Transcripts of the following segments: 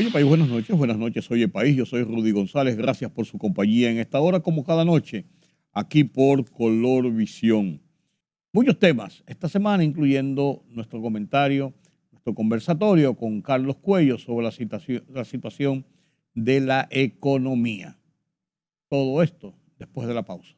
Oye, país, buenas noches, oye, país, yo soy Rudy González, gracias por su compañía en esta hora, como cada noche, aquí por Color Visión. Muchos temas esta semana, incluyendo nuestro comentario, nuestro conversatorio con Carlos Cuello sobre la situación de la economía. Todo esto después de la pausa.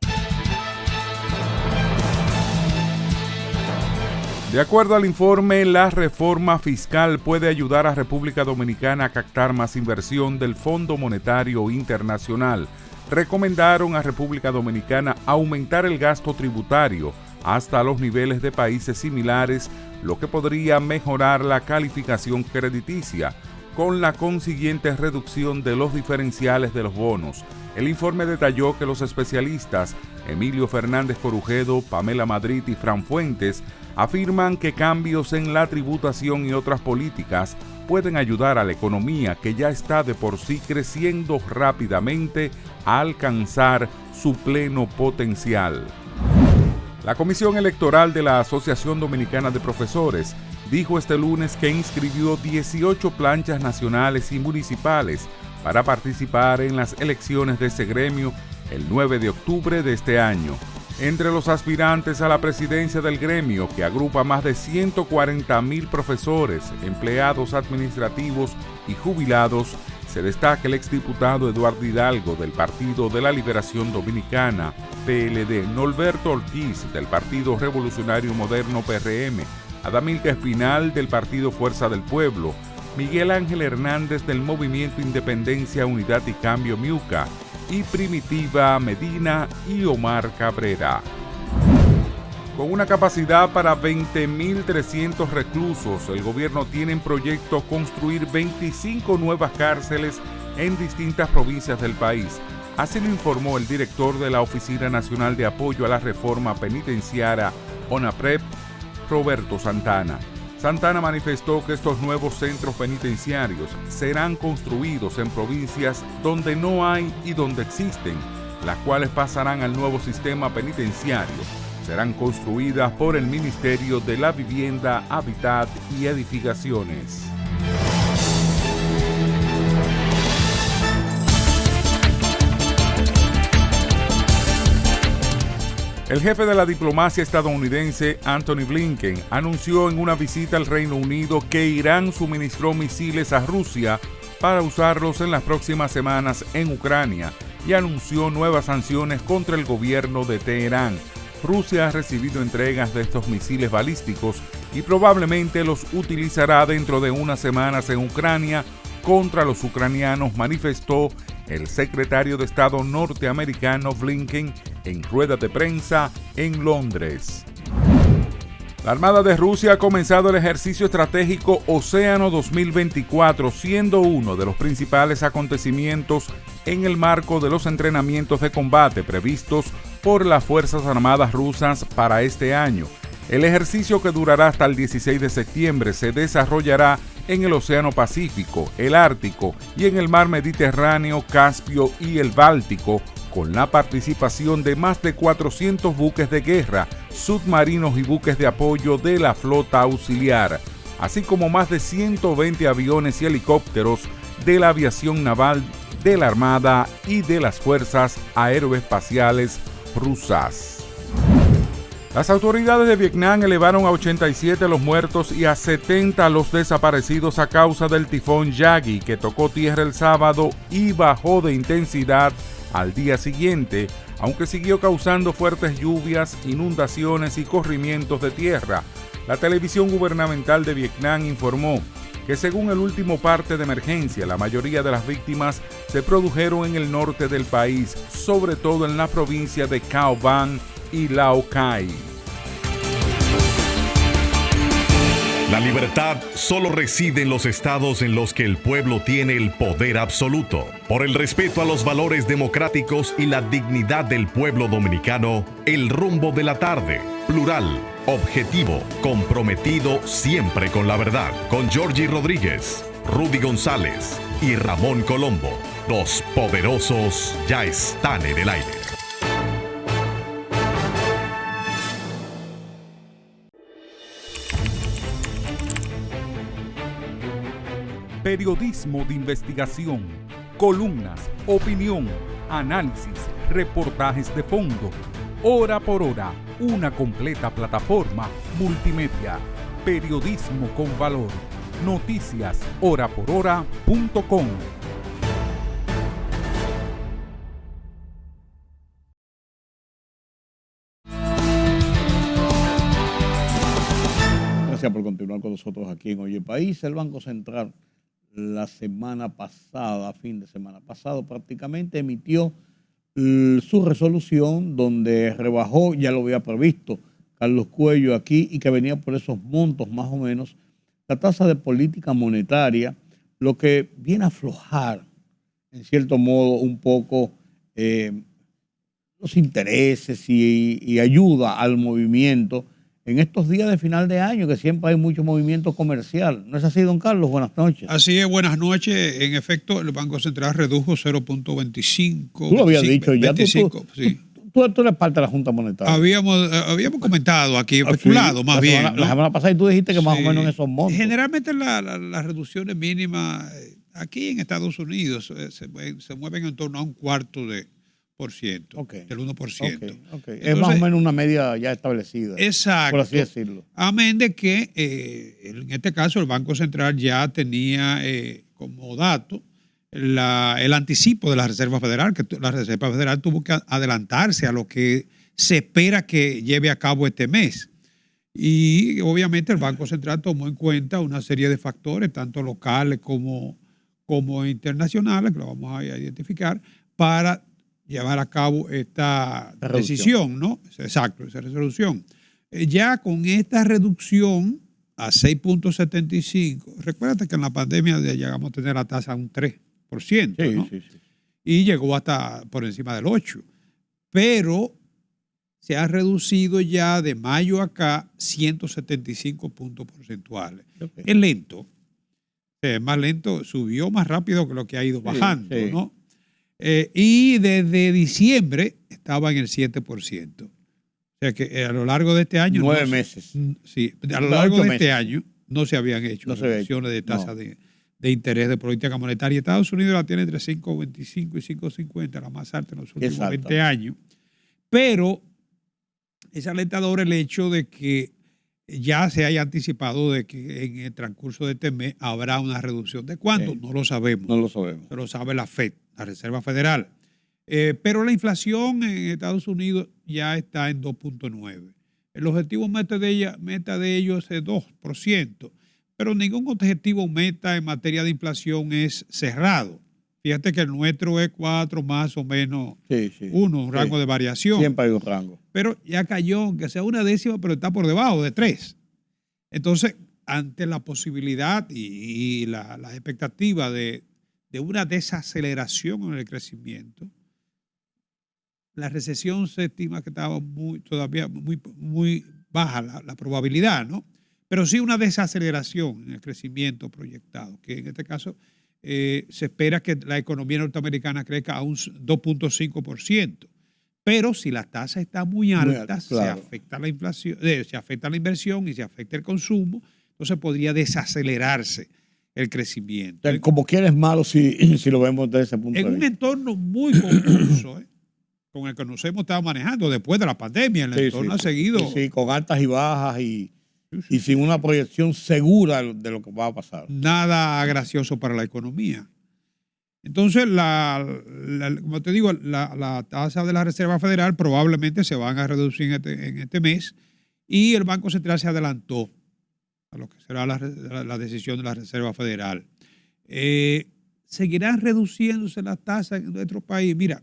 De acuerdo al informe, la reforma fiscal puede ayudar a República Dominicana a captar más inversión del Fondo Monetario Internacional. Recomendaron a República Dominicana aumentar el gasto tributario hasta los niveles de países similares, lo que podría mejorar la calificación crediticia, con la consiguiente reducción de los diferenciales de los bonos. El informe detalló que los especialistas Emilio Fernández Corujedo, Pamela Madrid y Fran Fuentes afirman que cambios en la tributación y otras políticas pueden ayudar a la economía, que ya está de por sí creciendo rápidamente, a alcanzar su pleno potencial. La Comisión Electoral de la Asociación Dominicana de Profesores dijo este lunes que inscribió 18 planchas nacionales y municipales para participar en las elecciones de ese gremio el 9 de octubre de este año. Entre los aspirantes a la presidencia del gremio, que agrupa más de 140,000 profesores, empleados administrativos y jubilados, se destaca el exdiputado Eduardo Hidalgo del Partido de la Liberación Dominicana, PLD, Norberto Ortiz del Partido Revolucionario Moderno, PRM, Adamilca Espinal del Partido Fuerza del Pueblo, Miguel Ángel Hernández del Movimiento Independencia, Unidad y Cambio, MIUCA, y Primitiva Medina y Omar Cabrera. Con una capacidad para 20.300 reclusos, el gobierno tiene en proyecto construir 25 nuevas cárceles en distintas provincias del país. Así lo informó el director de la Oficina Nacional de Apoyo a la Reforma Penitenciaria, ONAPREP, Roberto Santana. Santana manifestó que estos nuevos centros penitenciarios serán construidos en provincias donde no hay y donde existen, las cuales pasarán al nuevo sistema penitenciario. Serán construidas por el Ministerio de la Vivienda, Hábitat y Edificaciones. El jefe de la diplomacia estadounidense, Antony Blinken, anunció en una visita al Reino Unido que Irán suministró misiles a Rusia para usarlos en las próximas semanas en Ucrania y anunció nuevas sanciones contra el gobierno de Teherán. Rusia ha recibido entregas de estos misiles balísticos y probablemente los utilizará dentro de unas semanas en Ucrania contra los ucranianos, manifestó el secretario de Estado norteamericano Blinken en rueda de prensa en Londres. La Armada de Rusia ha comenzado el ejercicio estratégico Océano 2024, siendo uno de los principales acontecimientos en el marco de los entrenamientos de combate previstos por las Fuerzas Armadas rusas para este año. El ejercicio, que durará hasta el 16 de septiembre, se desarrollará en el Océano Pacífico, el Ártico y en el Mar Mediterráneo, Caspio y el Báltico, con la participación de más de 400 buques de guerra, submarinos y buques de apoyo de la flota auxiliar, así como más de 120 aviones y helicópteros de la aviación naval, de la Armada y de las Fuerzas Aeroespaciales rusas. Las autoridades de Vietnam elevaron a 87 los muertos y a 70 los desaparecidos a causa del tifón Yagi, que tocó tierra el sábado y bajó de intensidad al día siguiente, aunque siguió causando fuertes lluvias, inundaciones y corrimientos de tierra. La televisión gubernamental de Vietnam informó que, según el último parte de emergencia, la mayoría de las víctimas se produjeron en el norte del país, sobre todo en la provincia de Cao Bang y Lao Cai. La libertad solo reside en los estados en los que el pueblo tiene el poder absoluto. Por el respeto a los valores democráticos y la dignidad del pueblo dominicano, El Rumbo de la Tarde, plural, objetivo, comprometido siempre con la verdad. Con Georgie Rodríguez, Rudy González y Ramón Colombo. Los poderosos ya están en el aire. periodismo de investigación, columnas, opinión, análisis, reportajes de fondo. Hora por hora, una completa plataforma multimedia. Periodismo con valor. Noticias horaporhora.com. Gracias por continuar con nosotros aquí en Oye País. El Banco Central la semana pasada, fin de semana pasado, prácticamente emitió su resolución donde rebajó, ya lo había previsto Carlos Cuello aquí, y que venía por esos montos más o menos, la tasa de política monetaria, lo que viene a aflojar, en cierto modo, un poco los intereses y ayuda al movimiento en estos días de final de año, que siempre hay mucho movimiento comercial. ¿No es así, don Carlos? Buenas noches. Así es, buenas noches. En efecto, el Banco Central redujo 0.25. Tú lo habías dicho ya. 25, sí. Tú eres parte de la Junta Monetaria. Habíamos comentado aquí, especulado sí, más bien. La semana pasada, y tú dijiste que más o menos en esos montos. Generalmente las reducciones mínimas aquí en Estados Unidos se mueven en torno a un cuarto de ciento, del 1%. Okay. Es más o menos una media ya establecida. Exacto. Por así decirlo. Amén de que en este caso el Banco Central ya tenía como dato el anticipo de la Reserva Federal, que la Reserva Federal tuvo que adelantarse a lo que se espera que lleve a cabo este mes. Y obviamente el Banco Central tomó en cuenta una serie de factores, tanto locales como internacionales, que lo vamos a identificar, para llevar a cabo esta decisión, ¿no? Exacto, esa resolución. Ya con esta reducción a 6.75, recuérdate que en la pandemia llegamos a tener la tasa a un 3%, ¿no? Sí. Y llegó hasta por encima del 8%. Pero se ha reducido ya de mayo acá 175 puntos porcentuales. Okay. Es lento. Es más lento, subió más rápido que lo que ha ido bajando, sí. ¿no? Y desde diciembre estaba en el 7%. O sea que a lo largo de este año... 9 meses. Sí, a lo largo de este año no se habían hecho reducciones de tasa de interés de política monetaria. Estados Unidos la tiene entre 5.25 y 5.50, la más alta en los últimos 20 años. Pero es alentador el hecho de que ya se haya anticipado de que en el transcurso de este mes habrá una reducción. ¿De cuánto? No lo sabemos. No lo sabemos. Pero lo sabe la FED, la Reserva Federal. Pero la inflación en Estados Unidos ya está en 2.9. El objetivo meta de ellos es 2%, pero ningún objetivo meta en materia de inflación es cerrado. Fíjate que el nuestro es 4 más o menos 1, un rango de variación. Siempre hay un rango. Pero ya cayó, aunque sea una décima, pero está por debajo de 3. Entonces, ante la posibilidad y la expectativa de una desaceleración en el crecimiento, la recesión se estima que estaba todavía muy baja la probabilidad, ¿no? Pero sí una desaceleración en el crecimiento proyectado, que en este caso se espera que la economía norteamericana crezca a un 2.5%. Pero si la tasa está muy alta, claro, se afecta la inflación, se afecta la inversión y se afecta el consumo, entonces podría desacelerarse el crecimiento. Como quiera es malo si lo vemos desde ese punto de vista. En un entorno muy confuso, con el que nos hemos estado manejando después de la pandemia, el entorno ha seguido. Sí, con altas y bajas y sin una proyección segura de lo que va a pasar. Nada gracioso para la economía. Entonces, como te digo, la tasa de la Reserva Federal probablemente se van a reducir en este mes, y el Banco Central se adelantó a lo que será la decisión de la Reserva Federal. ¿Seguirán reduciéndose las tasas en nuestro país? Mira,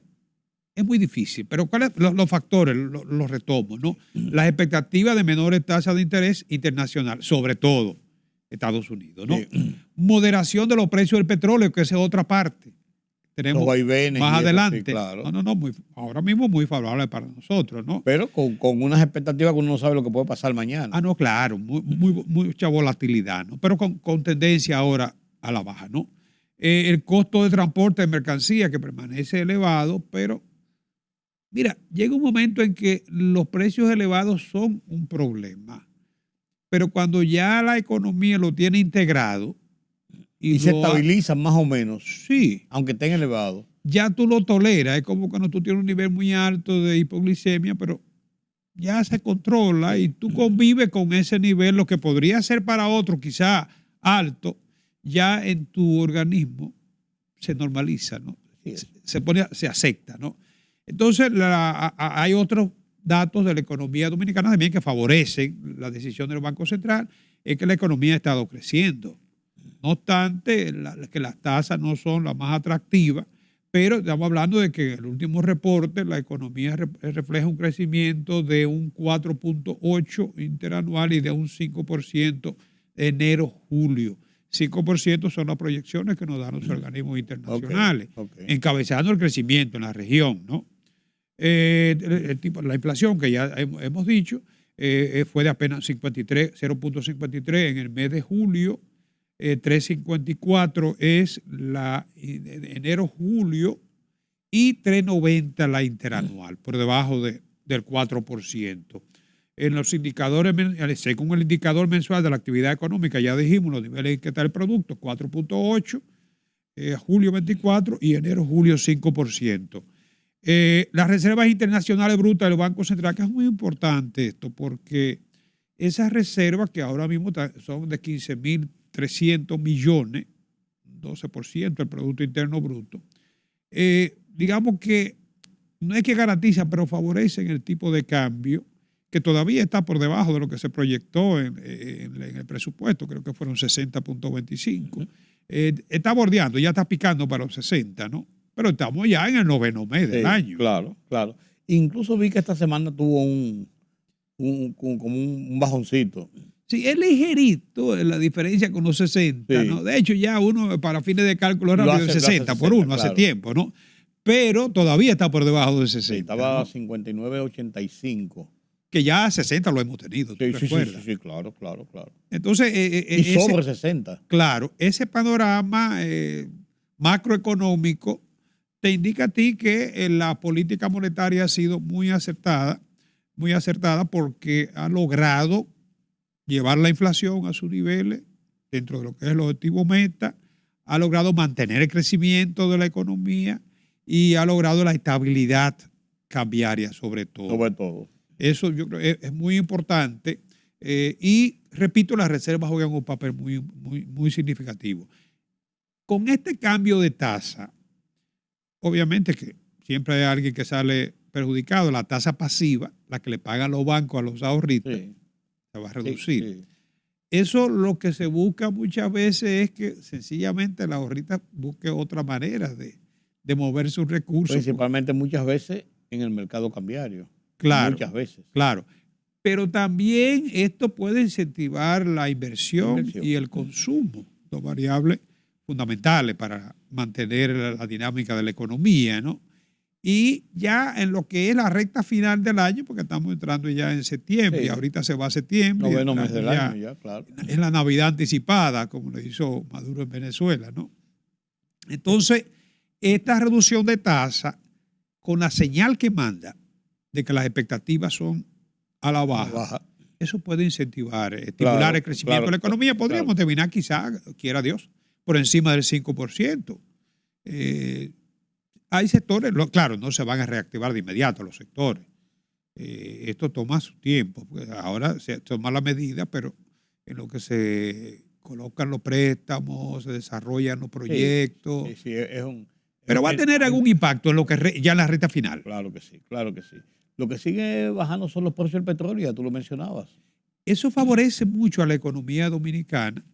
es muy difícil, pero ¿cuáles son los factores? Los retomo, ¿no? Las expectativas de menores tasas de interés internacional, sobre todo Estados Unidos, ¿no? Moderación de los precios del petróleo, que esa es otra parte. Tenemos más adelante. Sí, claro. Ahora mismo muy favorable para nosotros, ¿no? Pero con unas expectativas que uno no sabe lo que puede pasar mañana. No, claro, mucha volatilidad, ¿no? Pero con tendencia ahora a la baja, ¿no? El costo de transporte de mercancía que permanece elevado, pero mira, llega un momento en que los precios elevados son un problema. Pero cuando ya la economía lo tiene integrado, Y se estabilizan más o menos. Sí. Aunque estén elevados. Ya tú lo toleras. Es como cuando tú tienes un nivel muy alto de hipoglicemia, pero ya se controla y tú convives con ese nivel, lo que podría ser para otro quizá alto, ya en tu organismo se normaliza, ¿no? Se acepta, ¿no? Entonces hay otros datos de la economía dominicana también que favorecen la decisión del Banco Central, es que la economía ha estado creciendo. No obstante, que las tasas no son las más atractivas, pero estamos hablando de que en el último reporte la economía refleja un crecimiento de un 4.8 interanual y de un 5% de enero-julio. 5% son las proyecciones que nos dan los organismos internacionales, encabezando el crecimiento en la región, ¿no? La inflación, que ya hemos dicho, fue de apenas 0.53 en el mes de julio, 3.54 es la enero-julio y 3.90 la interanual, por debajo del 4%. En los indicadores, según el indicador mensual de la actividad económica, ya dijimos los niveles en que está el producto, 4.8, julio 24 y enero-julio 5%. Las reservas internacionales brutas del Banco Central, que es muy importante esto, porque esas reservas que ahora mismo son de 15.300 millones, 12% del Producto Interno Bruto, digamos que no es que garantizan, pero favorecen el tipo de cambio que todavía está por debajo de lo que se proyectó en el presupuesto, creo que fueron 60.25. Está bordeando, ya está picando para los 60, ¿no? Pero estamos ya en el noveno mes del año. Claro, claro. Incluso vi que esta semana tuvo como un bajoncito. Sí, es ligerito la diferencia con los 60, ¿no? De hecho, ya uno para fines de cálculo rápido de 60 por uno, claro, hace tiempo, ¿no? Pero todavía está por debajo de 60. Sí, estaba a ¿no? 59.85. Que ya a 60 lo hemos tenido, ¿tú recuerdas? Sí, claro. Entonces, y sobre 60. Claro, ese panorama macroeconómico te indica a ti que la política monetaria ha sido muy acertada porque ha logrado llevar la inflación a sus niveles dentro de lo que es el objetivo meta, ha logrado mantener el crecimiento de la economía y ha logrado la estabilidad cambiaria sobre todo. Eso yo creo es muy importante y, repito, las reservas juegan un papel muy significativo. Con este cambio de tasa, obviamente que siempre hay alguien que sale perjudicado. La tasa pasiva, la que le pagan los bancos a los ahorristas, se va a reducir. Sí. Eso lo que se busca muchas veces es que sencillamente el ahorrista busque otra manera de mover sus recursos. Principalmente muchas veces en el mercado cambiario. Claro. Muchas veces. Claro. Pero también esto puede incentivar la inversión y el consumo, dos variables fundamentales para mantener la dinámica de la economía, ¿no? Y ya en lo que es la recta final del año, porque estamos entrando ya en septiembre, y ahorita se va a septiembre. Noveno mes del año ya, claro. Es la Navidad anticipada, como le hizo Maduro en Venezuela, ¿no? Entonces, esta reducción de tasa, con la señal que manda de que las expectativas son a la baja, eso puede incentivar, estimular el crecimiento de la economía. Podríamos terminar quizá, quiera Dios, por encima del 5%. Hay sectores, claro, no se van a reactivar de inmediato los sectores. Esto toma su tiempo. Ahora se toma la medida, pero en lo que se colocan los préstamos, se desarrollan los proyectos. Sí, pero va a tener algún impacto en lo que ya en la recta final. Claro que sí. Lo que sigue bajando son los precios del petróleo, ya tú lo mencionabas. Eso favorece mucho a la economía dominicana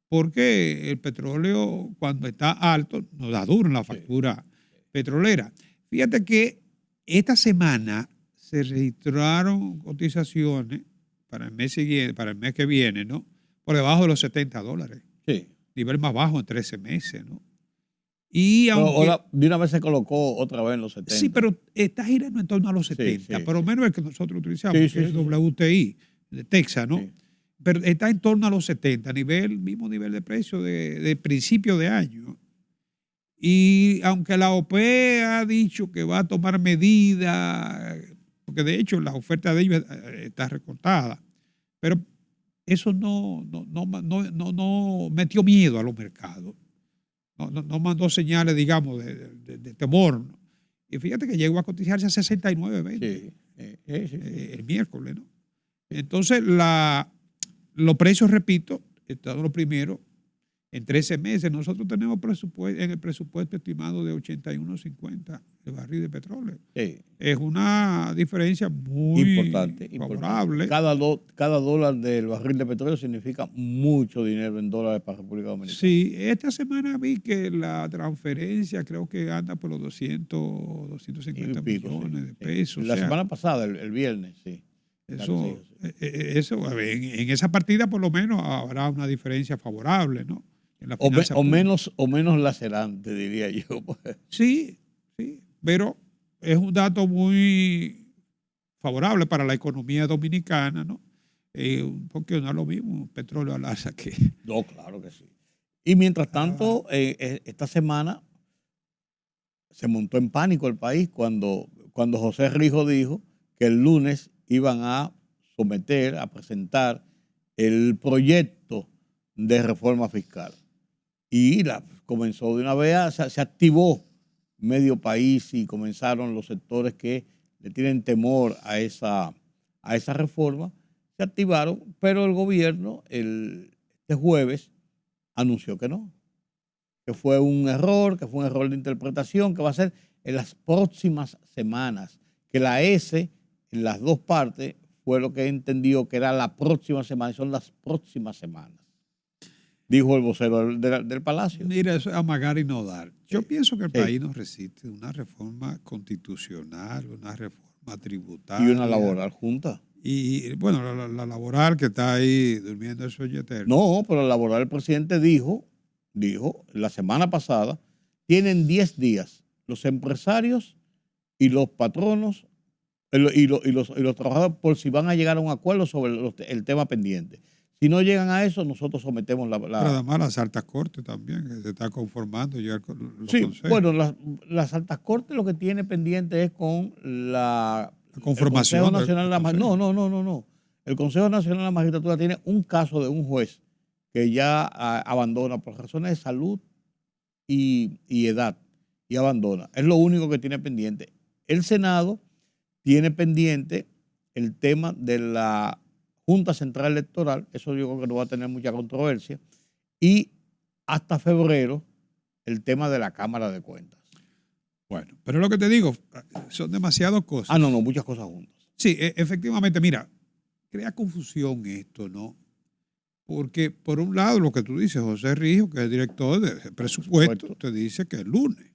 porque el petróleo, cuando está alto, nos da duro en la factura petrolera. Fíjate que esta semana se registraron cotizaciones para el mes siguiente, para el mes que viene, ¿no? Por debajo de los $70. Sí. Nivel más bajo en 13 meses, ¿no? Y ahora de una vez se colocó otra vez en los 70. Sí, pero está girando en torno a los 70, pero menos el que nosotros utilizamos, que es el WTI de Texas, ¿no? Sí. Pero está en torno a los 70, mismo nivel de precio de principio de año. Y aunque la OPE ha dicho que va a tomar medidas, porque de hecho la oferta de ellos está recortada, pero eso no metió miedo a los mercados. No mandó señales, digamos, de temor, ¿no? Y fíjate que llegó a cotizarse a 69.20 Sí. el miércoles, ¿no? Entonces, los precios, repito, están los primeros en 13 meses. Nosotros tenemos en el presupuesto estimado de 81.50 el barril de petróleo. Sí. Es una diferencia muy Importante. favorable. Cada dólar del barril de petróleo significa mucho dinero en dólares para República Dominicana. Sí, esta semana vi que la transferencia creo que anda por los 250 millones de pesos. La semana pasada, el viernes, sí. Eso, a ver, en esa partida por lo menos habrá una diferencia favorable, ¿no? En la finanza pública. O menos lacerante, diría yo. Sí, pero es un dato muy favorable para la economía dominicana, ¿no? Porque no es lo mismo petróleo al alza que... No, claro que sí. Y mientras tanto, esta semana se montó en pánico el país cuando José Rijo dijo que el lunes iban a presentar el proyecto de reforma fiscal. Y comenzó de una vez, se activó medio país y comenzaron los sectores que le tienen temor a esa reforma, se activaron, pero el gobierno este jueves anunció que no, que fue un error de interpretación, que va a ser en las próximas semanas, que la S en las dos partes fue lo que entendió que era la próxima semana, y son las próximas semanas, dijo el vocero del Palacio. Mira, eso es amagar y no dar. Yo pienso que el país nos resiste una reforma constitucional, una reforma tributaria. Y una laboral junta. Y bueno, la laboral que está ahí durmiendo el sueño eterno. No, pero la laboral el presidente dijo la semana pasada, tienen 10 días los empresarios y los patronos y los trabajadores por si van a llegar a un acuerdo sobre el tema pendiente. Si no llegan a eso, nosotros sometemos la... Pero además las altas cortes también, que se está conformando ya con los consejos. Bueno, las altas cortes lo que tiene pendiente es con la conformación. El Consejo Nacional de la Magistratura. No. El Consejo Nacional de la Magistratura tiene un caso de un juez que ya abandona por razones de salud y edad, y abandona. Es lo único que tiene pendiente. El Senado tiene pendiente el tema de la Junta Central Electoral, eso yo creo que no va a tener mucha controversia, y hasta febrero el tema de la Cámara de Cuentas. Bueno, pero lo que te digo, son demasiadas cosas. No, muchas cosas juntas. Sí, efectivamente, mira, crea confusión esto, ¿no? Porque por un lado lo que tú dices, José Rijo, que es director de presupuesto, te dice que el lunes.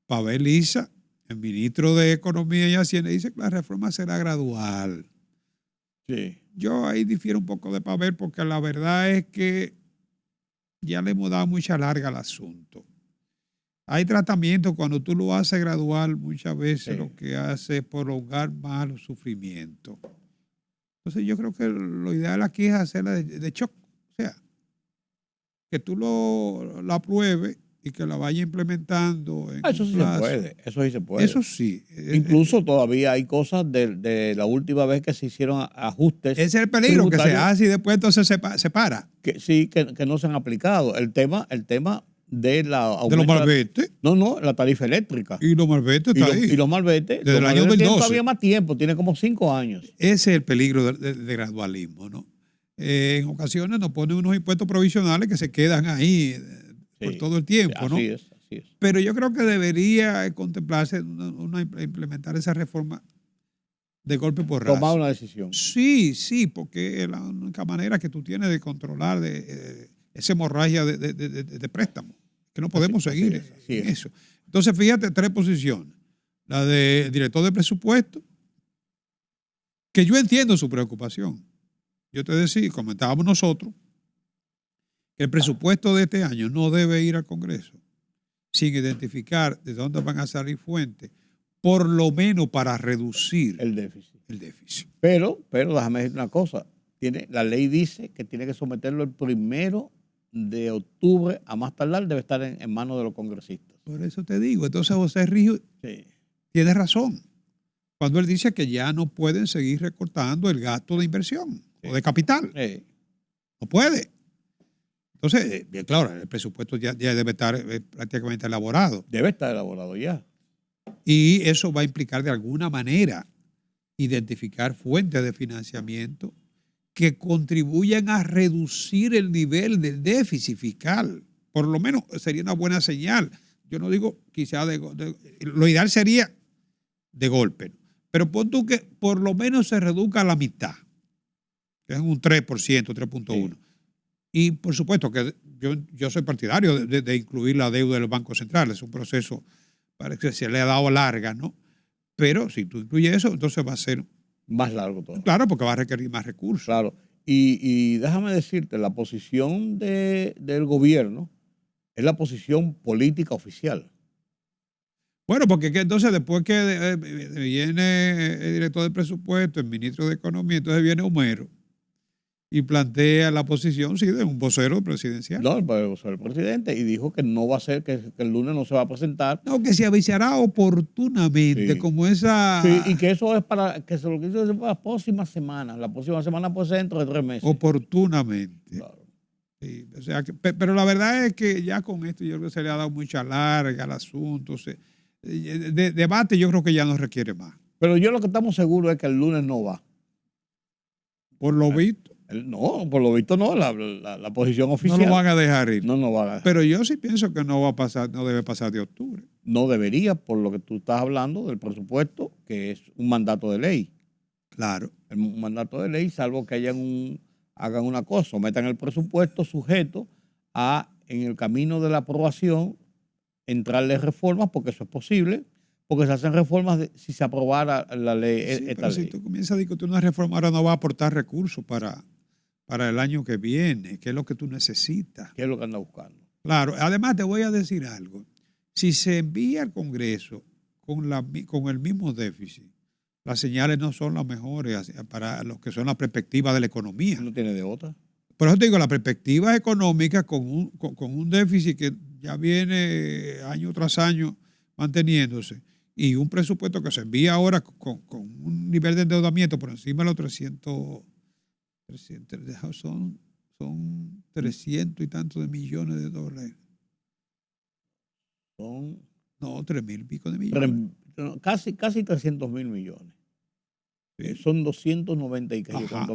Pavel Lisa, el ministro de Economía y Hacienda, dice que la reforma será gradual. Sí. Yo ahí difiero un poco de Pavel porque la verdad es que ya le hemos dado mucha larga al asunto. Hay tratamientos cuando tú lo haces gradual, muchas veces lo que hace es prolongar más los sufrimientos. Entonces yo creo que lo ideal aquí es hacerla de shock. O sea, que tú la apruebes y que la vaya implementando. Eso sí se puede, eso sí se puede. Eso sí. Incluso todavía hay cosas de la última vez que se hicieron ajustes. Ese es el peligro, que se hace y después entonces se para. Que no se han aplicado. El tema de los malbetes. La tarifa eléctrica. Y los malbetes está ahí. Y los malbetes. Desde el año 2012. Todavía más tiempo, tiene como 5 años. Ese es el peligro de gradualismo, ¿no? En ocasiones nos ponen unos impuestos provisionales que se quedan ahí por todo el tiempo, ¿no? Así es. Pero yo creo que debería contemplarse implementar esa reforma de golpe por raso. Tomar una decisión. Sí, porque es la única manera que tú tienes de controlar esa hemorragia de préstamos, que no podemos seguir en eso. Entonces, fíjate, 3 posiciones. La del director de presupuesto, que yo entiendo su preocupación. Yo te decía, comentábamos nosotros, que el presupuesto de este año no debe ir al Congreso sin identificar de dónde van a salir fuentes, por lo menos para reducir el déficit. Pero déjame decir una cosa. La ley dice que tiene que someterlo el 1 de octubre, a más tardar, debe estar en manos de los congresistas. Por eso te digo. Entonces José Rijo tiene razón cuando él dice que ya no pueden seguir recortando el gasto de inversión o de capital. No puede. Entonces, bien claro, el presupuesto ya debe estar prácticamente elaborado. Debe estar elaborado ya. Y eso va a implicar de alguna manera identificar fuentes de financiamiento que contribuyan a reducir el nivel del déficit fiscal. Por lo menos sería una buena señal. Yo no digo quizá lo ideal sería de golpe, pero pon tú que por lo menos se reduzca a la mitad, que es un 3%, 3.1%. Sí. Y por supuesto que yo soy partidario de incluir la deuda del Banco Central. Es un proceso para que se le ha dado larga, ¿no? Pero si tú incluyes eso, entonces va a ser más largo todo. Claro, porque va a requerir más recursos. Claro. Y déjame decirte, la posición del gobierno es la posición política oficial. Bueno, porque entonces después que viene el director del presupuesto, el ministro de Economía, entonces viene Homero y plantea la posición, sí, de un vocero presidencial. No, el vocero presidente, y dijo que no va a ser, que el lunes no se va a presentar. No, que se avisará oportunamente, sí, como esa... Sí, y que eso es para, que se lo quiso decir para la próxima semana. La próxima semana puede ser dentro de 3 meses. Oportunamente. Claro. Sí, o sea, pero la verdad es que ya con esto yo creo que se le ha dado mucha larga al asunto. Debate yo creo que ya no requiere más. Pero yo lo que estamos seguros es que el lunes no va. Por lo visto. No, por lo visto no, la posición oficial. No lo van a dejar ir. No van a dejar. Pero yo sí pienso que no va a pasar, no debe pasar de octubre. No debería, por lo que tú estás hablando del presupuesto, que es un mandato de ley. Claro. Un mandato de ley, salvo que hagan una cosa, sometan el presupuesto sujeto a, en el camino de la aprobación, entrarle reformas, porque eso es posible, porque se hacen reformas si se aprobara la ley. Sí, pero si tú comienzas a discutir una reforma, ahora no va a aportar recursos para el año que viene, que es lo que tú necesitas. ¿Qué es lo que anda buscando? Claro, además te voy a decir algo. Si se envía al Congreso con el mismo déficit, las señales no son las mejores para lo que son las perspectivas de la economía. No tiene de otra. Por eso te digo, la perspectiva económica con un déficit que ya viene año tras año manteniéndose y un presupuesto que se envía ahora con un nivel de endeudamiento por encima de los 300 son 300 y tantos de millones de dólares. Son... No, 3,000 y pico de millones. Casi 300 mil millones. Sí. Son 290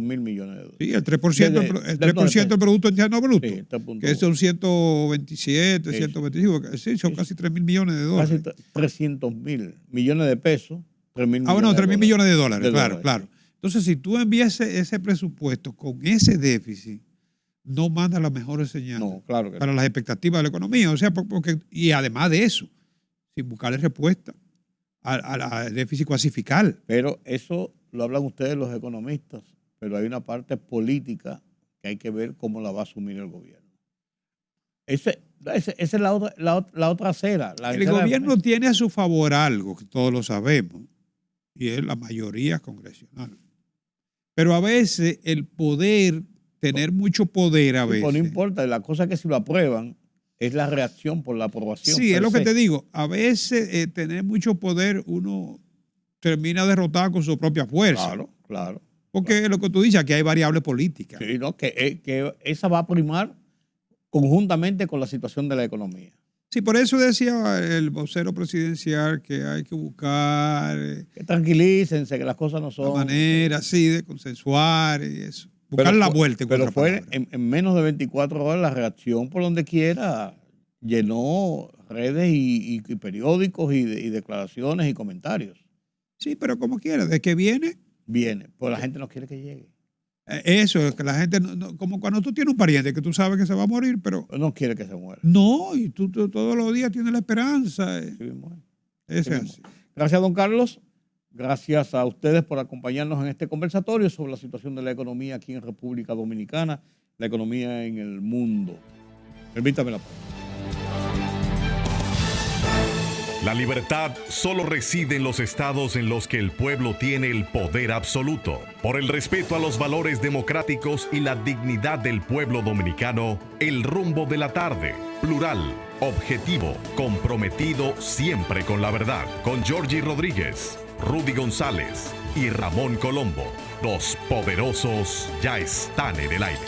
mil millones de dólares. Sí, el 3% del Producto Interno Bruto. Sí, que son 127, 125. Sí, son casi 3,000 millones de dólares. Casi 300 mil millones de pesos. 3,000 millones. Bueno, 3,000 millones de dólares, claro. Entonces, si tú envías ese presupuesto con ese déficit, no manda las mejores señales. No, claro que para las expectativas de la economía. O sea, y además de eso, sin buscarle respuesta al déficit cuasi fiscal. Pero eso lo hablan ustedes los economistas, pero hay una parte política que hay que ver cómo la va a asumir el gobierno. Esa es la otra acera. El gobierno tiene a su favor algo, que todos lo sabemos, y es la mayoría congresional. Pero a veces el poder, tener mucho poder a veces... No importa, la cosa es que si lo aprueban, es la reacción por la aprobación. Sí, es lo que te digo. A veces tener mucho poder uno termina derrotado con su propia fuerza. Claro. Porque es lo que tú dices, aquí hay variables políticas. Sí, ¿no? Que esa va a primar conjuntamente con la situación de la economía. Sí, por eso decía el vocero presidencial que hay que buscar... que tranquilícense, que las cosas no son... La manera, sí, de consensuar y eso. Buscar la vuelta. Pero fue en menos de 24 horas la reacción por donde quiera llenó redes y periódicos y declaraciones y comentarios. Sí, pero como quiera, de que viene. Pues la gente no quiere que llegue. Eso, es que la gente, como cuando tú tienes un pariente que tú sabes que se va a morir, pero... No quiere que se muera. No, y tú todos los días tienes la esperanza. Sí, bueno. Es así. Gracias, don Carlos. Gracias a ustedes por acompañarnos en este conversatorio sobre la situación de la economía aquí en República Dominicana, la economía en el mundo. Permítame la palabra. La libertad solo reside en los estados en los que el pueblo tiene el poder absoluto. Por el respeto a los valores democráticos y la dignidad del pueblo dominicano, El Rumbo de la Tarde, plural, objetivo, comprometido siempre con la verdad. Con Georgie Rodríguez, Rudy González y Ramón Colombo. Los poderosos ya están en el aire.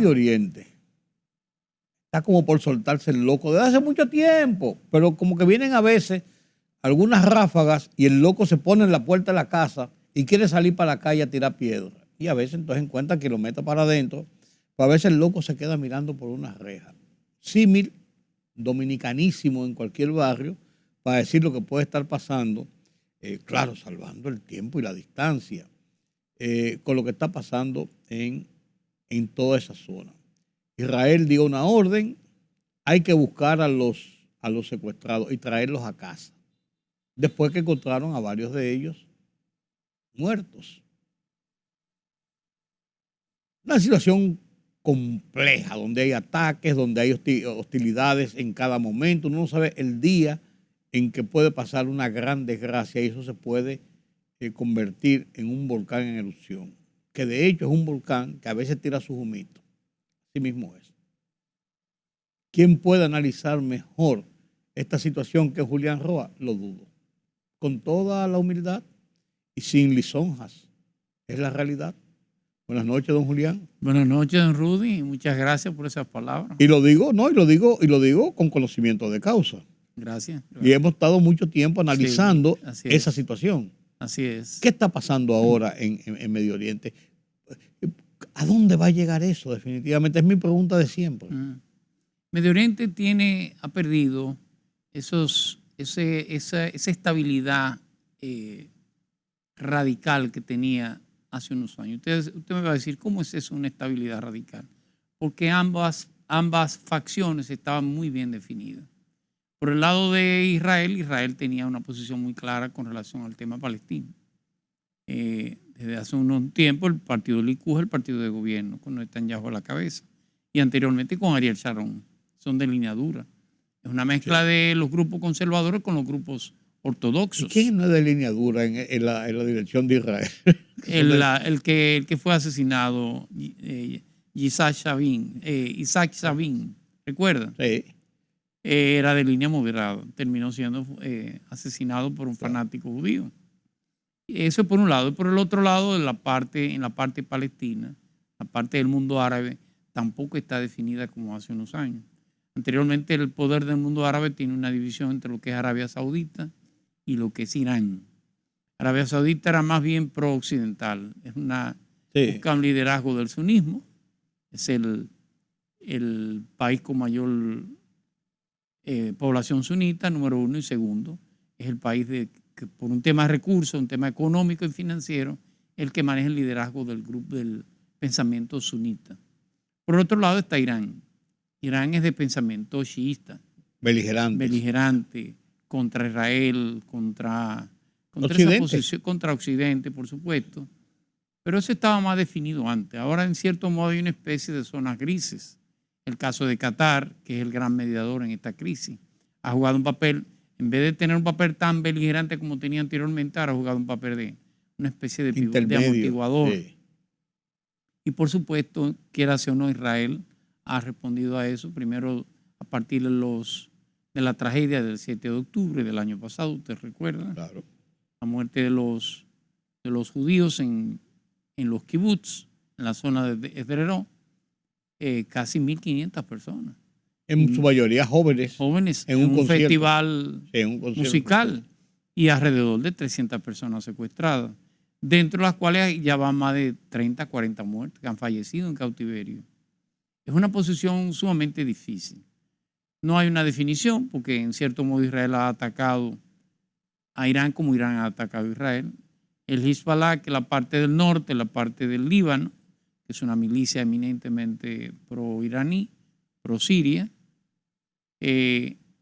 Medio Oriente está como por soltarse el loco desde hace mucho tiempo, pero como que vienen a veces algunas ráfagas y el loco se pone en la puerta de la casa y quiere salir para la calle a tirar piedras. Y a veces entonces encuentra que lo meta para adentro, pero a veces el loco se queda mirando por una reja. Símil, dominicanísimo en cualquier barrio, para decir lo que puede estar pasando, claro, salvando el tiempo y la distancia, con lo que está pasando en toda esa zona. Israel dio una orden, hay que buscar a los secuestrados y traerlos a casa. Después que encontraron a varios de ellos muertos. Una situación compleja, donde hay ataques, donde hay hostilidades en cada momento. Uno no sabe el día en que puede pasar una gran desgracia y eso se puede convertir en un volcán en erupción. Que de hecho es un volcán que a veces tira sus humitos. Así mismo es. ¿Quién puede analizar mejor esta situación que Julián Roa? Lo dudo. Con toda la humildad y sin lisonjas. Es la realidad. Buenas noches, don Julián. Buenas noches, don Rudy. Muchas gracias por esas palabras. Y lo digo, no, y lo digo con conocimiento de causa. Gracias. Y hemos estado mucho tiempo analizando esa situación. Así es. ¿Qué está pasando ahora en Medio Oriente? ¿A dónde va a llegar eso? Definitivamente es mi pregunta de siempre. Medio Oriente ha perdido esa estabilidad radical que tenía hace unos años. Usted me va a decir, ¿cómo es eso una estabilidad radical? Porque ambas facciones estaban muy bien definidas. Por el lado de Israel tenía una posición muy clara con relación al tema palestino. Desde hace unos tiempos el partido Likud es el partido de gobierno, con Netanyahu a la cabeza. Y anteriormente con Ariel Sharon. Son de línea dura. Es una mezcla de los grupos conservadores con los grupos ortodoxos. ¿Y quién no es de línea dura en la dirección de Israel? El que fue asesinado, Isaac Rabin, ¿recuerdan? Sí. Era de línea moderada. Terminó siendo asesinado por un fanático judío. Eso por un lado. Y por el otro lado, en la parte palestina, la parte del mundo árabe, tampoco está definida como hace unos años. Anteriormente, el poder del mundo árabe tiene una división entre lo que es Arabia Saudita y lo que es Irán. Arabia Saudita era más bien pro-occidental. Busca un liderazgo del sunismo. Es el país con mayor población sunita, número uno, y segundo, es el país que por un tema de recursos, un tema económico y financiero, el que maneja el liderazgo del grupo del pensamiento sunita. Por otro lado está Irán. Irán es de pensamiento chiista. Beligerante contra Israel, contra esa posición, contra Occidente, por supuesto. Pero eso estaba más definido antes. Ahora, en cierto modo, hay una especie de zonas grises. El caso de Qatar, que es el gran mediador en esta crisis, ha jugado un papel, en vez de tener un papel tan beligerante como tenía anteriormente, ahora ha jugado un papel de una especie de amortiguador. Sí. Y por supuesto, quiera o no, Israel ha respondido a eso, primero a partir de la tragedia del 7 de octubre del año pasado, ¿usted recuerda? Claro. La muerte de los judíos en los kibbutz, en la zona de Sderot, casi 1.500 personas. En su mayoría jóvenes. En un festival musical y alrededor de 300 personas secuestradas, dentro de las cuales ya van más de 30, 40 muertos que han fallecido en cautiverio. Es una posición sumamente difícil. No hay una definición porque en cierto modo Israel ha atacado a Irán como Irán ha atacado a Israel. El Hezbollah, que es la parte del norte, la parte del Líbano, que es una milicia eminentemente pro-iraní, pro-siria,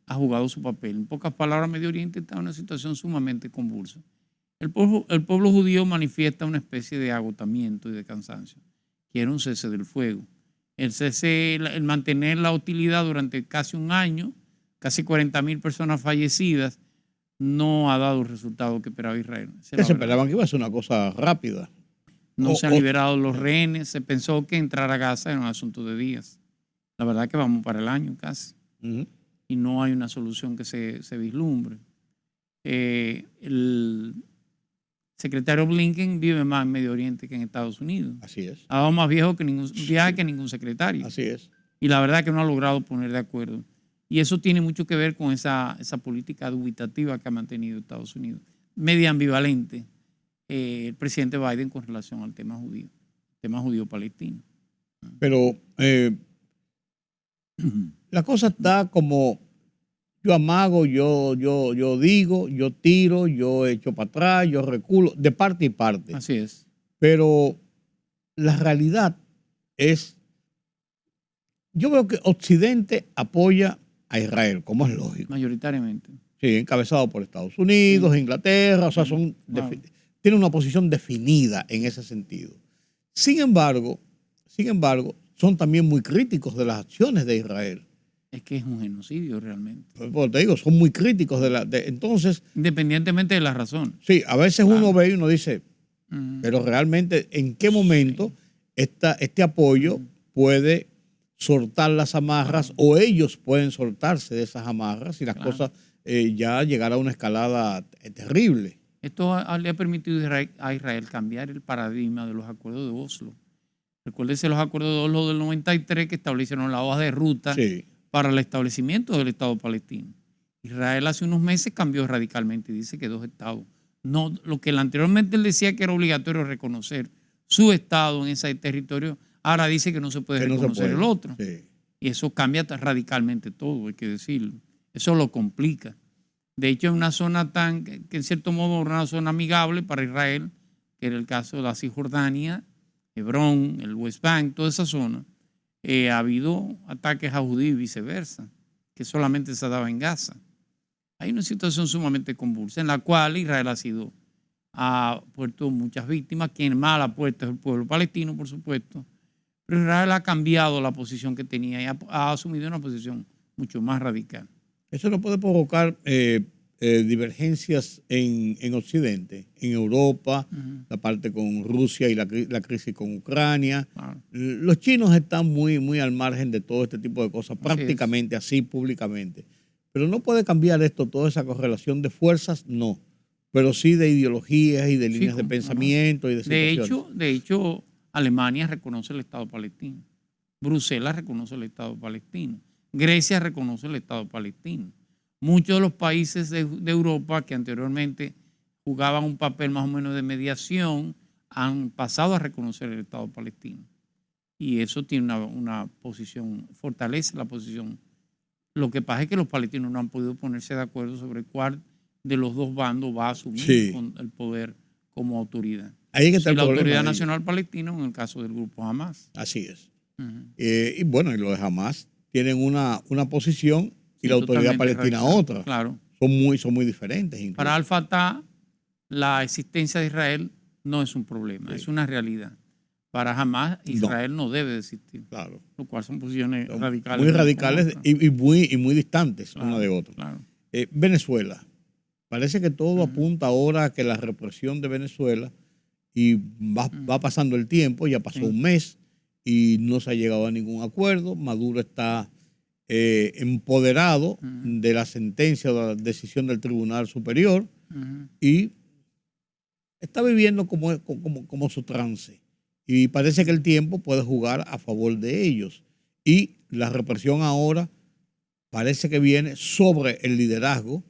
ha jugado su papel. En pocas palabras, Medio Oriente está en una situación sumamente convulsa. El pueblo judío manifiesta una especie de agotamiento y de cansancio. Quiere un cese del fuego. El mantener la hostilidad durante casi un año, casi 40.000 personas fallecidas, no ha dado el resultado que esperaba Israel. Se esperaban que iba a ser una cosa rápida. No se han liberado los rehenes. Se pensó que entrar a Gaza era un asunto de días. La verdad que vamos para el año casi. Y no hay una solución que se vislumbre. secretario Blinken vive más en Medio Oriente que en Estados Unidos. Así es. Ha dado más viaje que ningún secretario. Así es. Y la verdad que no ha logrado poner de acuerdo. Y eso tiene mucho que ver con esa política dubitativa que ha mantenido Estados Unidos. Media ambivalente el presidente Biden con relación al tema judío-palestino. Pero la cosa está como yo amago, yo digo, yo tiro, yo echo para atrás, yo reculo, de parte y parte. Así es. Pero la realidad es, yo veo que Occidente apoya a Israel, como es lógico. Mayoritariamente. Sí, encabezado por Estados Unidos, Inglaterra, o sea, tienen una posición definida en ese sentido. Sin embargo, son también muy críticos de las acciones de Israel. Es que es un genocidio realmente. Pues te digo, son muy críticos entonces, Independientemente de la razón. sí, a veces Claro. uno ve y uno dice, pero realmente, ¿en qué momento este apoyo puede soltar las amarras o ellos pueden soltarse de esas amarras y las cosas ya llegar a una escalada terrible? Esto le ha permitido a Israel cambiar el paradigma de los acuerdos de Oslo. Recuérdese los acuerdos de Oslo del 93 que establecieron la hoja de ruta Sí. para el establecimiento del Estado palestino. Israel hace unos meses cambió radicalmente y dice que 2 estados. No, lo que anteriormente él decía que era obligatorio reconocer su estado en ese territorio, ahora dice que no se puede reconocer el otro. Sí. Y eso cambia radicalmente todo, hay que decirlo. Eso lo complica. De hecho, es una zona que en cierto modo era una zona amigable para Israel, que era el caso de la Cisjordania, Hebrón, el West Bank, toda esa zona. Ha habido ataques a judíos y viceversa, que solamente se daba en Gaza. Hay una situación sumamente convulsa en la cual Israel ha puesto muchas víctimas. Quien más la ha puesto es el pueblo palestino, por supuesto. Pero Israel ha cambiado la posición que tenía y ha asumido una posición mucho más radical. Eso no puede provocar divergencias en Occidente, en Europa, la parte con Rusia y la crisis con Ucrania. Claro. Los chinos están muy, muy al margen de todo este tipo de cosas, prácticamente así públicamente. Pero no puede cambiar esto, toda esa correlación de fuerzas, no. Pero sí de ideologías y de líneas de pensamiento y de situaciones. De hecho, Alemania reconoce el Estado palestino. Bruselas reconoce el Estado palestino. Grecia reconoce el Estado palestino. Muchos de los países de Europa que anteriormente jugaban un papel más o menos de mediación han pasado a reconocer el Estado palestino. Y eso tiene una posición, fortalece la posición. Lo que pasa es que los palestinos no han podido ponerse de acuerdo sobre cuál de los dos bandos va a asumir con el poder como autoridad. Ahí está la Autoridad Nacional Palestina en el caso del grupo Hamas. Así es. Y bueno, y los de Hamas tienen una posición y la Autoridad Palestina otra. Claro. Son muy diferentes. Incluso. Para Al-Fatah, la existencia de Israel no es un problema, es una realidad. Para Hamas, Israel no debe de existir. Claro. Lo cual son posiciones radicales. Muy radicales y muy distantes una de otra. Claro. Venezuela. Parece que todo apunta ahora a que la represión de Venezuela y va pasando el tiempo, ya pasó un mes y no se ha llegado a ningún acuerdo. Maduro está empoderado de la sentencia o de la decisión del Tribunal Superior y está viviendo como su trance. Y parece que el tiempo puede jugar a favor de ellos. Y la represión ahora parece que viene sobre el liderazgo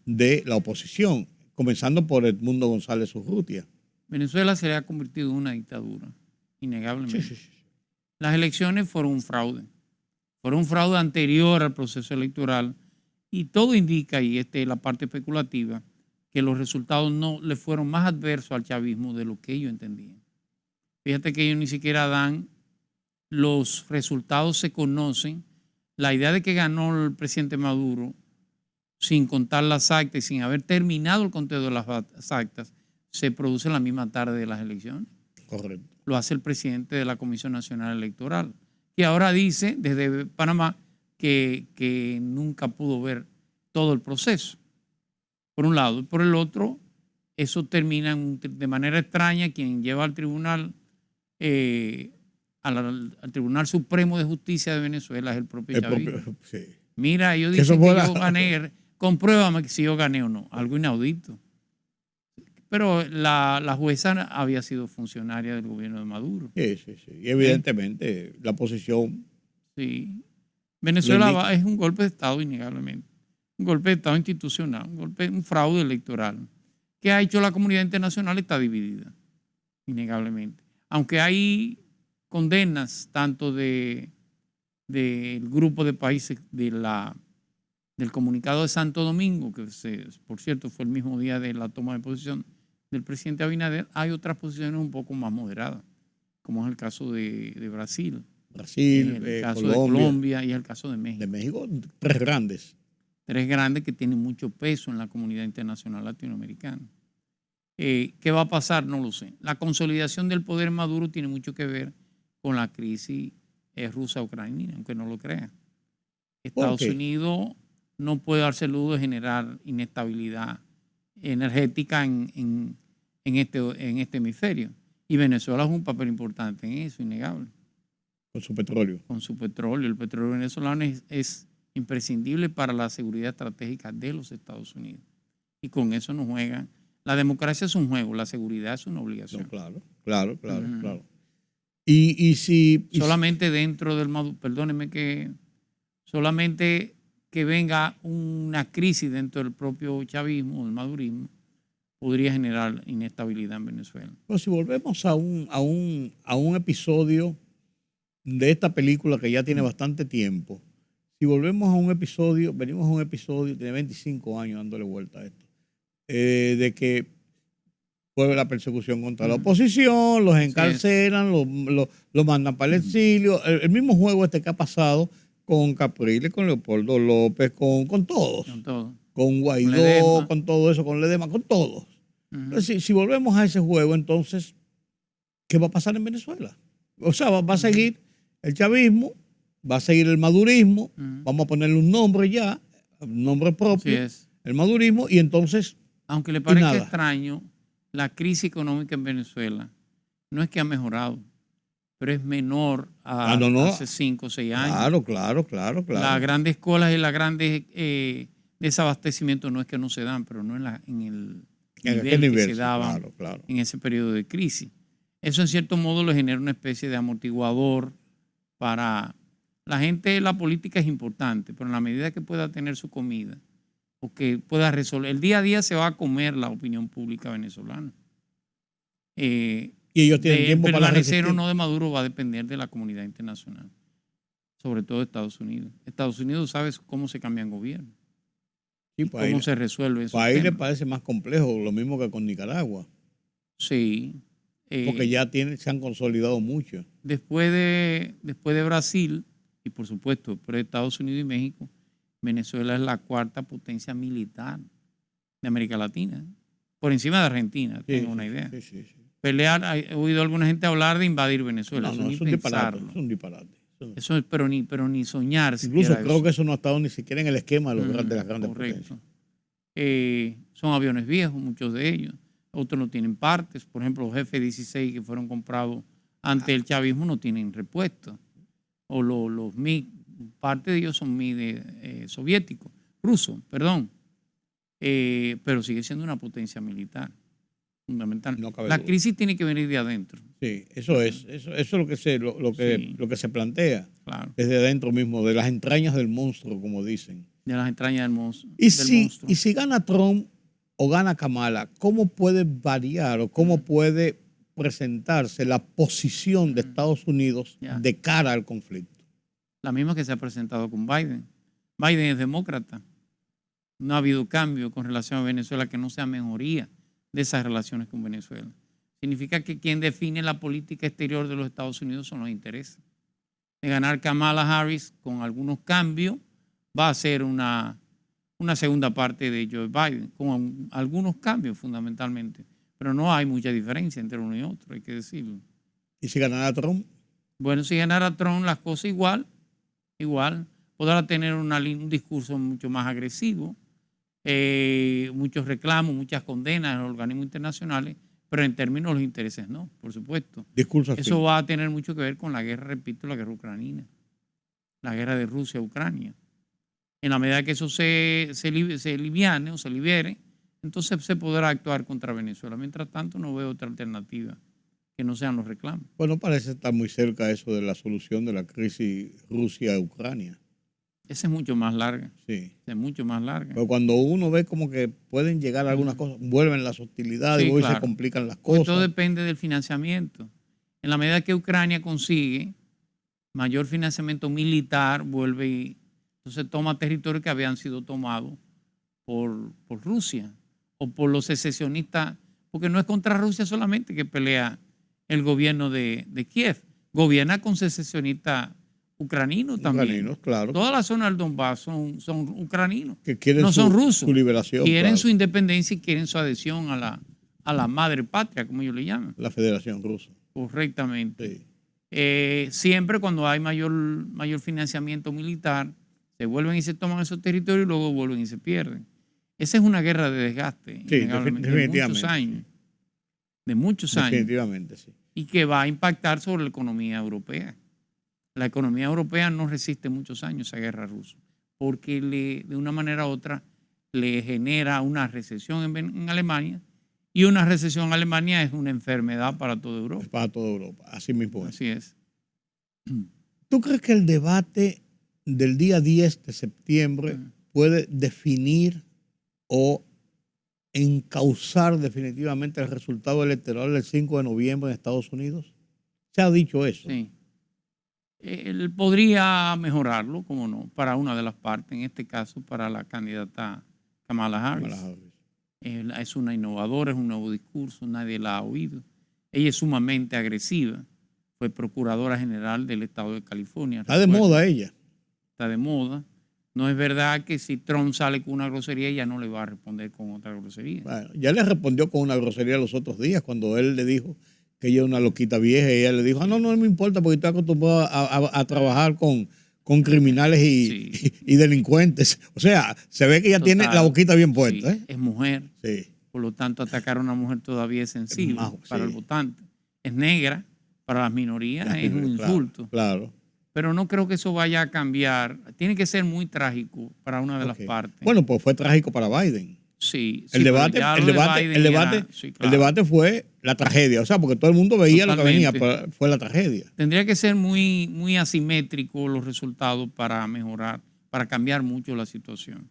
de la oposición, comenzando por Edmundo González Urrutia. Venezuela se ha convertido en una dictadura, innegablemente. Sí. Las elecciones fueron un fraude. Fueron un fraude anterior al proceso electoral y todo indica, y esta es la parte especulativa, que los resultados no le fueron más adversos al chavismo de lo que ellos entendían. Fíjate que ellos ni siquiera dan los resultados, se conocen. La idea de que ganó el presidente Maduro sin contar las actas y sin haber terminado el conteo de las actas, se produce la misma tarde de las elecciones. Correcto. Lo hace el presidente de la Comisión Nacional Electoral, que ahora dice desde Panamá que nunca pudo ver todo el proceso, por un lado. Y por el otro, eso termina de manera extraña. Quien lleva al tribunal, al Tribunal Supremo de Justicia de Venezuela es el propio chavismo. Mira, ellos dicen que yo gané, compruébame si yo gané o no. Algo inaudito. Pero la jueza había sido funcionaria del gobierno de Maduro. Sí. Y evidentemente la posición. Sí. Venezuela indica. es un golpe de Estado, innegablemente. Un golpe de Estado institucional, un fraude electoral. ¿Qué ha hecho la comunidad internacional? Está dividida, innegablemente. Aunque hay condenas tanto del grupo de países del comunicado de Santo Domingo, que por cierto fue el mismo día de la toma de posición del presidente Abinader, hay otras posiciones un poco más moderadas, como es el caso de Brasil, Brasil, el caso Colombia, de Colombia y el caso de México. De México, tres grandes. Tres grandes que tienen mucho peso en la comunidad internacional latinoamericana. ¿Qué va a pasar? No lo sé. La consolidación del poder Maduro tiene mucho que ver con la crisis rusa-ucraniana, aunque no lo crean. Estados Unidos no puede darse el lujo de generar inestabilidad energética en este hemisferio. Y Venezuela juega un papel importante en eso, innegable. Con su petróleo. Con su petróleo. El petróleo venezolano es imprescindible para la seguridad estratégica de los Estados Unidos. Y con eso no juegan. La democracia es un juego, la seguridad es una obligación. No, claro. Y si... Solamente dentro del Maduro, perdóneme que... Solamente que venga una crisis dentro del propio chavismo, del madurismo, podría generar inestabilidad en Venezuela. Pero si volvemos a un episodio de esta película que ya tiene bastante tiempo, si volvemos a un episodio, venimos a un episodio, tiene 25 años dándole vuelta a esto, de que fue la persecución contra la oposición, los encarcelan, los mandan para el exilio, el mismo juego que ha pasado con Capriles, con Leopoldo López, con todos. Con todo. Con Guaidó, con todo eso, con Ledesma, con todos. Entonces, si volvemos a ese juego, entonces, ¿qué va a pasar en Venezuela? O sea, va a seguir el chavismo, va a seguir el madurismo, vamos a ponerle un nombre ya, un nombre propio, el madurismo, y entonces... Aunque le parezca extraño, la crisis económica en Venezuela no es que ha mejorado, pero es menor a hace 5 o 6 años. Claro. Las grandes colas y las grandes desabastecimientos no es que no se dan, pero no en el nivel que se daban en ese periodo de crisis. Eso en cierto modo le genera una especie de amortiguador para la gente. La política es importante, pero en la medida que pueda tener su comida o que pueda resolver, el día a día se va a comer la opinión pública venezolana. Y ellos tienen tiempo para permanecer o no de Maduro va a depender de la comunidad internacional, sobre todo de Estados Unidos. Estados Unidos sabe cómo se cambian gobiernos, sí, cómo se resuelve eso. Para ahí le parece más complejo, lo mismo que con Nicaragua. Sí. Porque ya se han consolidado mucho. Después de Brasil y por supuesto después de Estados Unidos y México, Venezuela es la cuarta potencia militar de América Latina, por encima de Argentina, tengo una idea. Sí. Pelear, he oído a alguna gente hablar de invadir Venezuela. No, es un disparate. Eso es, pero ni soñar. Incluso creo que eso no ha estado ni siquiera en el esquema de las grandes potencias. Son aviones viejos, muchos de ellos. Otros no tienen partes. Por ejemplo, los F-16 que fueron comprados ante el chavismo no tienen repuesto. O los MiG, parte de ellos son MiG soviéticos, rusos, perdón. Pero sigue siendo una potencia militar fundamental. La crisis tiene que venir de adentro. Sí, eso es lo que se plantea. Claro. Desde adentro mismo, de las entrañas del monstruo, como dicen. De las entrañas del monstruo. Y si gana Trump o gana Kamala, ¿cómo puede variar o cómo puede presentarse la posición de Estados Unidos de cara al conflicto? La misma que se ha presentado con Biden. Biden es demócrata. No ha habido cambio con relación a Venezuela que no sea mejoría de esas relaciones con Venezuela. Significa que quien define la política exterior de los Estados Unidos son los intereses. De ganar Kamala Harris con algunos cambios, va a ser una segunda parte de Joe Biden, con algunos cambios fundamentalmente. Pero no hay mucha diferencia entre uno y otro, hay que decirlo. ¿Y si ganara Trump? Bueno, si ganara Trump, las cosas igual. Podrá tener un discurso mucho más agresivo, muchos reclamos, muchas condenas en los organismos internacionales, pero en términos de los intereses no, por supuesto. Eso va a tener mucho que ver con la guerra, repito, la guerra ucraniana, la guerra de Rusia a Ucrania. En la medida que eso se liviane o se libere, entonces se podrá actuar contra Venezuela. Mientras tanto, no veo otra alternativa que no sean los reclamos. Bueno, parece estar muy cerca eso de la solución de la crisis Rusia-Ucrania. Esa es mucho más larga. Sí. Esa es mucho más larga. Pero cuando uno ve como que pueden llegar a algunas cosas, vuelven las hostilidades Sí, y hoy claro. se complican las Porque cosas. todo depende del financiamiento. En la medida que Ucrania consigue mayor financiamiento militar, vuelve y entonces toma territorios que habían sido tomados por Rusia o por los secesionistas, porque no es contra Rusia solamente que pelea el gobierno de Kiev, gobierna con secesionistas ucraninos también. Ucraninos, claro. Toda la zona del Donbass son ucraninos, Que quieren no son rusos. Su liberación. Quieren claro. su independencia y quieren su adhesión a la madre patria, como ellos le llaman. La Federación Rusa. Correctamente. Sí. Siempre cuando hay mayor financiamiento militar, se vuelven y se toman esos territorios y luego vuelven y se pierden. Esa es una guerra de desgaste, Sí, innegablemente, de muchos años. sí. De muchos años. Definitivamente, sí. Y que va a impactar sobre la economía europea. La economía europea no resiste muchos años a guerra rusa, porque de una manera u otra le genera una recesión en Alemania, y una recesión en Alemania es una enfermedad para toda Europa. Es para toda Europa. Así mismo es. Así es. ¿Tú crees que el debate del día 10 de septiembre puede definir o encauzar definitivamente el resultado electoral del 5 de noviembre en Estados Unidos? ¿Se ha dicho eso? Sí. Él podría mejorarlo, como no, para una de las partes, en este caso para la candidata Kamala Harris. Kamala Harris. Es una innovadora, es un nuevo discurso, nadie la ha oído. Ella es sumamente agresiva, fue procuradora general del estado de California. Está de moda ella. Está de moda. No es verdad que si Trump sale con una grosería, ella no le va a responder con otra grosería. Bueno, ya le respondió con una grosería los otros días cuando él le dijo que ella es una loquita vieja y ella le dijo, no me importa porque estoy acostumbrado a trabajar con criminales y delincuentes. O sea, se ve que ella tiene la boquita bien puesta. Sí, es mujer. Sí. Por lo tanto, atacar a una mujer todavía es sensible para el votante. Es negra, para las minorías es un insulto. Claro. Pero no creo que eso vaya a cambiar. Tiene que ser muy trágico para una de las partes. Bueno, pues fue trágico para Biden. Sí. El debate fue la tragedia. O sea, porque todo el mundo veía lo que venía, pero fue la tragedia. Tendría que ser muy, muy asimétrico los resultados para mejorar, para cambiar mucho la situación.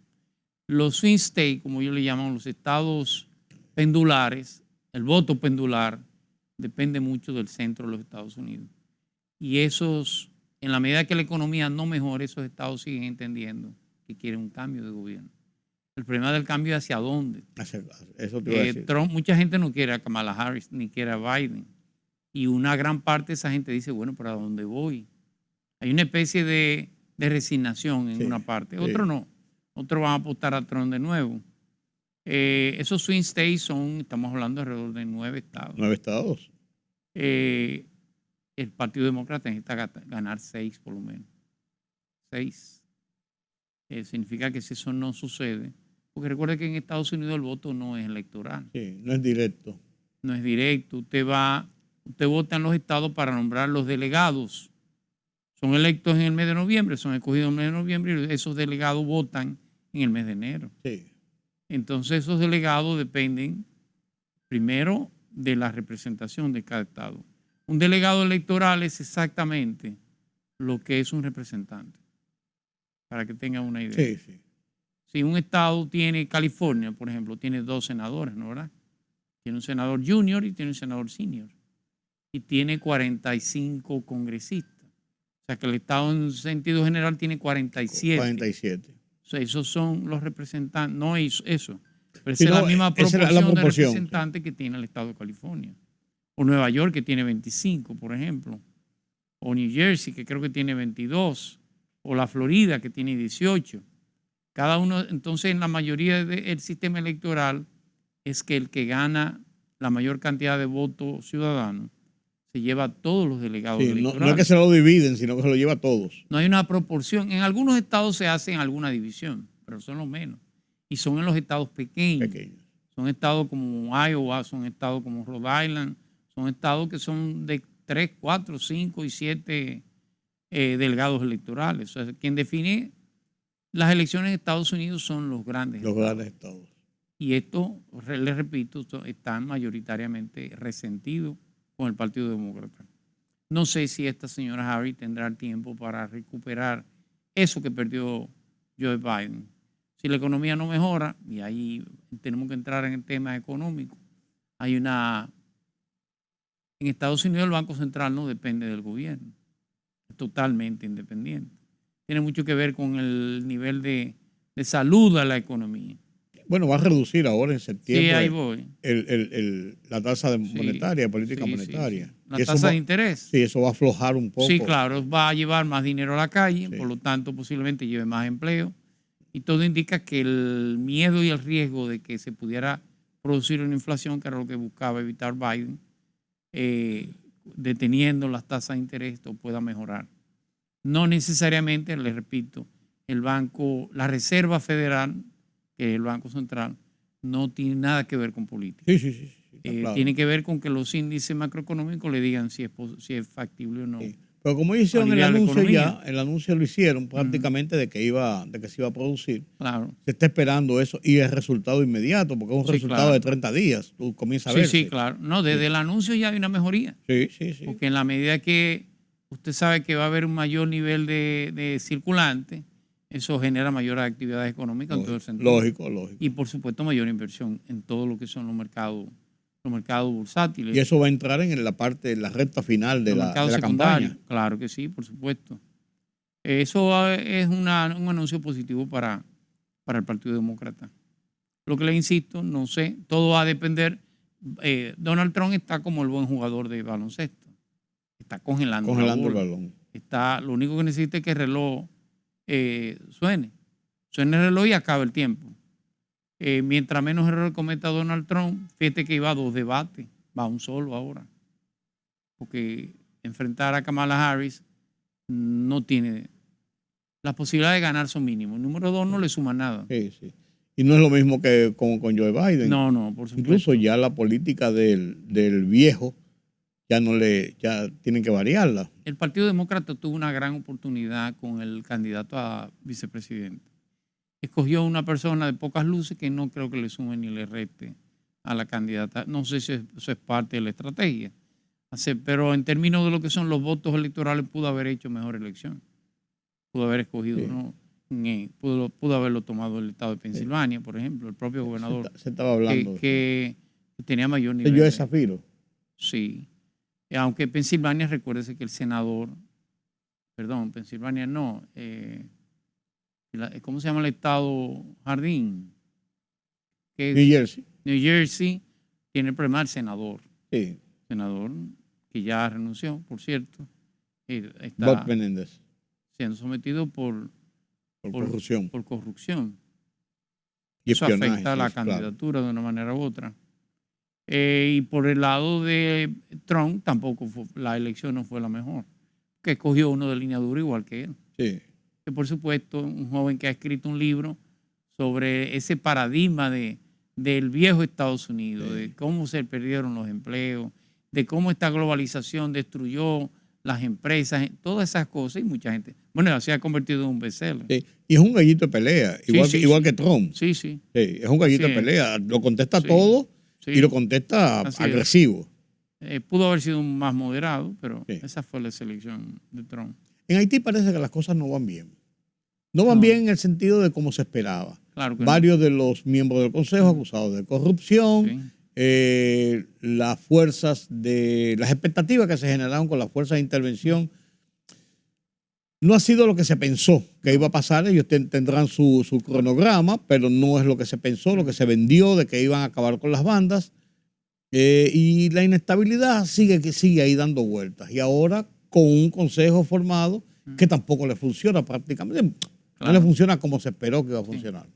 Los swing states, como yo le llamo, los estados pendulares, el voto pendular, depende mucho del centro de los Estados Unidos. Y esos, en la medida que la economía no mejore, esos estados siguen entendiendo que quieren un cambio de gobierno. El problema del cambio es hacia dónde. Eso te iba a decir. Trump, mucha gente no quiere a Kamala Harris ni quiere a Biden. Y una gran parte de esa gente dice, bueno, ¿para dónde voy? Hay una especie de resignación en una parte. Otro no. Otros van a apostar a Trump de nuevo. Esos swing states estamos hablando alrededor de 9 estados. 9 estados. El Partido Demócrata necesita ganar 6 por lo menos. 6. Significa que si eso no sucede, porque recuerde que en Estados Unidos el voto no es electoral. Sí, no es directo. No es directo. Usted vota en los estados para nombrar los delegados. Son electos en el mes de noviembre, son escogidos en el mes de noviembre y esos delegados votan en el mes de enero. Sí. Entonces esos delegados dependen primero de la representación de cada estado. Un delegado electoral es exactamente lo que es un representante, para que tengan una idea. Sí, sí. Si un estado tiene, California, por ejemplo, tiene 2 senadores, ¿no verdad? Tiene un senador junior y tiene un senador senior. Y tiene 45 congresistas. O sea que el estado en sentido general tiene 47. 47. O sea, esos son los representantes, no eso, pero Sí, esa es la misma esa es proporción, la de proporción, representantes que tiene el estado de California. O Nueva York, que tiene 25, por ejemplo. O New Jersey, que creo que tiene 22. O la Florida, que tiene 18. Cada uno, entonces, en la mayoría del sistema electoral es que el que gana la mayor cantidad de votos ciudadanos se lleva a todos los delegados electorales. No es que se lo dividen, sino que se lo lleva a todos. No hay una proporción. En algunos estados se hace alguna división, pero son los menos. Y son en los estados pequeños. Son estados como Iowa, son estados como Rhode Island, son estados que son de 3, 4, 5 y 7 delegados electorales. O sea, quien define las elecciones en Estados Unidos son los grandes estados. Estados. Y esto, les repito, están mayoritariamente resentidos con el Partido Demócrata. No sé si esta señora Harris tendrá el tiempo para recuperar eso que perdió Joe Biden. Si la economía no mejora, y ahí tenemos que entrar en el tema económico, en Estados Unidos el Banco Central no depende del gobierno, es totalmente independiente. Tiene mucho que ver con el nivel de salud de la economía. Bueno, va a reducir ahora en septiembre Sí, ahí voy. la tasa monetaria, política Sí, monetaria. sí. La Y eso tasa de interés. Sí, eso va a aflojar un poco. Sí, claro, va a llevar más dinero a la calle, Sí. por lo tanto posiblemente lleve más empleo. Y todo indica que el miedo y el riesgo de que se pudiera producir una inflación, que era lo que buscaba evitar Biden, deteniendo las tasas de interés, esto pueda mejorar. No necesariamente, les repito, la Reserva Federal, que es el Banco Central, no tiene nada que ver con política. Sí, está claro. Tiene que ver con que los índices macroeconómicos le digan si es factible o no. Sí. Pero como hicieron el aliviar la anuncio economía. el anuncio lo hicieron prácticamente de que se iba a producir. Claro. Se está esperando eso y el resultado inmediato, porque es un Sí, resultado claro. de 30 días. Tú comienzas a Sí, verse. sí, claro. No, desde el anuncio ya hay una mejoría. Sí. Porque en la medida que usted sabe que va a haber un mayor nivel de circulante, eso genera mayor actividad económica en todo el sentido. Lógico. Y por supuesto mayor inversión en todo lo que son los mercados bursátiles. Y eso va a entrar en la recta final de los la mercados campaña. secundarios. Claro que sí, por supuesto. Eso es un anuncio positivo para el Partido Demócrata. Lo que le insisto, no sé, todo va a depender. Donald Trump está como el buen jugador de baloncesto. Está congelando la El bola. balón. Lo único que necesita es que el reloj suene el reloj y acabe el tiempo. Mientras menos error cometa Donald Trump, fíjate que iba a 2 debates, va a un solo ahora. Porque enfrentar a Kamala Harris no tiene. Las posibilidades de ganar son mínimas. Número 2 no le suma nada. Sí. Y no es lo mismo que con Joe Biden. No, por supuesto. Incluso ya la política del viejo ya tienen que variarla. El Partido Demócrata tuvo una gran oportunidad con el candidato a vicepresidente. Escogió una persona de pocas luces que no creo que le sume ni le reste a la candidata. No sé si eso es parte de la estrategia. Pero en términos de lo que son los votos electorales, pudo haber hecho mejor elección. Pudo haber escogido, Sí. ¿no? Pudo haberlo tomado el estado de Pensilvania, por ejemplo, el propio gobernador. Se estaba hablando. Que tenía mayor nivel. Yo de Zafiro. Sí. Aunque Pensilvania, recuérdese que el senador, Pensilvania no, ¿cómo se llama el estado Jardín? New Jersey. New Jersey tiene el problema del senador. Sí. Senador que ya renunció, por cierto. Está Bob Menéndez. siendo sometido por corrupción. Por corrupción. Y Eso espionaje, afecta a la sí, claro. candidatura de una manera u otra. Y por el lado de Trump, tampoco la elección no fue la mejor. Que escogió uno de línea dura igual que él. Sí. Que por supuesto, un joven que ha escrito un libro sobre ese paradigma del viejo Estados Unidos, Sí. de cómo se perdieron los empleos, de cómo esta globalización destruyó las empresas, todas esas cosas, y mucha gente. Bueno, se ha convertido en un bestseller. Sí. Y es un gallito de pelea, igual que Trump. Sí. Sí, es un gallito Así de es. pelea. Lo contesta Sí. todo Sí. y lo contesta Así es. agresivo. Pudo haber sido más moderado, pero Sí. esa fue la selección de Trump. En Haití parece que las cosas no van bien. No van No. bien en el sentido de cómo se esperaba. Claro que Varios de los miembros del Consejo acusados de corrupción. Sí. Las expectativas que se generaron con las fuerzas de intervención no ha sido lo que se pensó que iba a pasar. Ellos tendrán su cronograma, pero no es lo que se pensó, lo que se vendió de que iban a acabar con las bandas. Y la inestabilidad sigue ahí dando vueltas. Y ahora con un consejo formado que tampoco le funciona prácticamente. No Claro. le funciona como se esperó que iba a funcionar.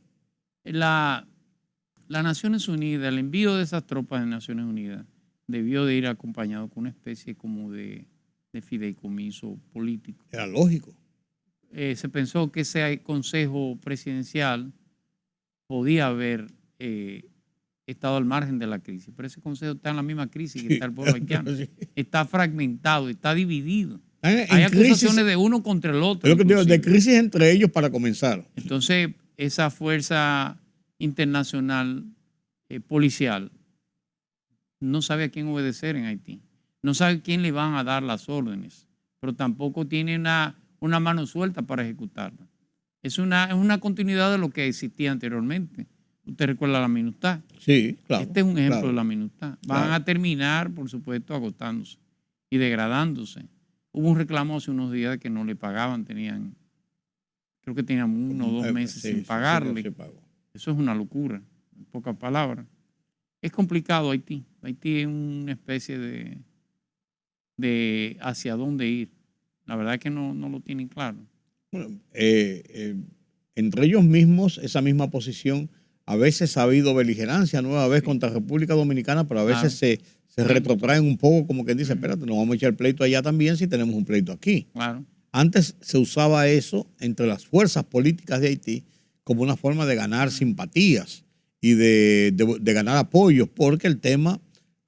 Las Naciones Unidas, el envío de esas tropas de Naciones Unidas debió de ir acompañado con una especie como de fideicomiso político. Era lógico. Se pensó que ese consejo presidencial podía haber estado al margen de la crisis, pero ese consejo está en la misma crisis que está el pueblo haitiano. Sí. Está fragmentado, está dividido. En Hay crisis, acusaciones de uno contra el otro. es lo que digo, de inclusive. crisis entre ellos para comenzar. Entonces, esa fuerza internacional policial no sabe a quién obedecer en Haití. No sabe a quién le van a dar las órdenes, pero tampoco tiene una mano suelta para ejecutarla. Es una continuidad de lo que existía anteriormente. Usted recuerda la MINUSTAH. Sí, claro. Este es un ejemplo claro. de la MINUSTAH. Van Claro. a terminar, por supuesto, agotándose y degradándose. Hubo un reclamo hace unos días de que no le pagaban, creo que tenían 1 o 2 meses Sí, sin sí, pagarle. sí, pagó. Eso es una locura, en pocas palabras. Es complicado Haití. Haití es una especie de hacia dónde ir. La verdad es que no lo tienen claro. Bueno, entre ellos mismos, esa misma posición, a veces ha habido beligerancia nueva vez contra República Dominicana, pero a veces se retrotraen un poco, como quien dice, espérate, no vamos a echar pleito allá también si tenemos un pleito aquí. Claro. Antes se usaba eso entre las fuerzas políticas de Haití como una forma de ganar simpatías y de ganar apoyos, porque el tema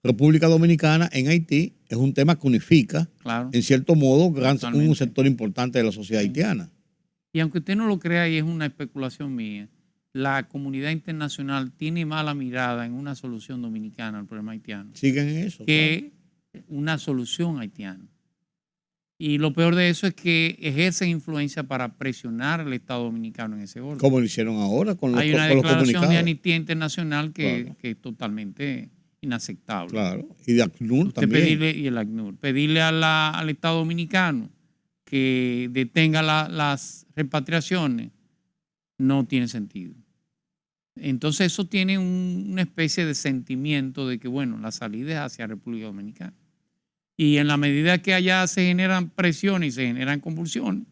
República Dominicana en Haití es un tema que unifica, Claro. en cierto modo, un Totalmente. sector importante de la sociedad haitiana. Y aunque usted no lo crea, y es una especulación mía, la comunidad internacional tiene mala mirada en una solución dominicana al problema haitiano Siguen en eso. que una solución haitiana. Y lo peor de eso es que ejercen influencia para presionar al Estado dominicano en ese orden. Como lo hicieron ahora con los, Hay una con los declaración comunicados. de Amnistía Internacional que, Claro. que es totalmente inaceptable. Claro, y de ACNUR Usted también. pedirle, y el ACNUR, pedirle al Estado dominicano que detenga las repatriaciones no tiene sentido. Entonces eso tiene una especie de sentimiento de que, bueno, la salida es hacia República Dominicana. Y en la medida que allá se generan presiones y se generan convulsiones,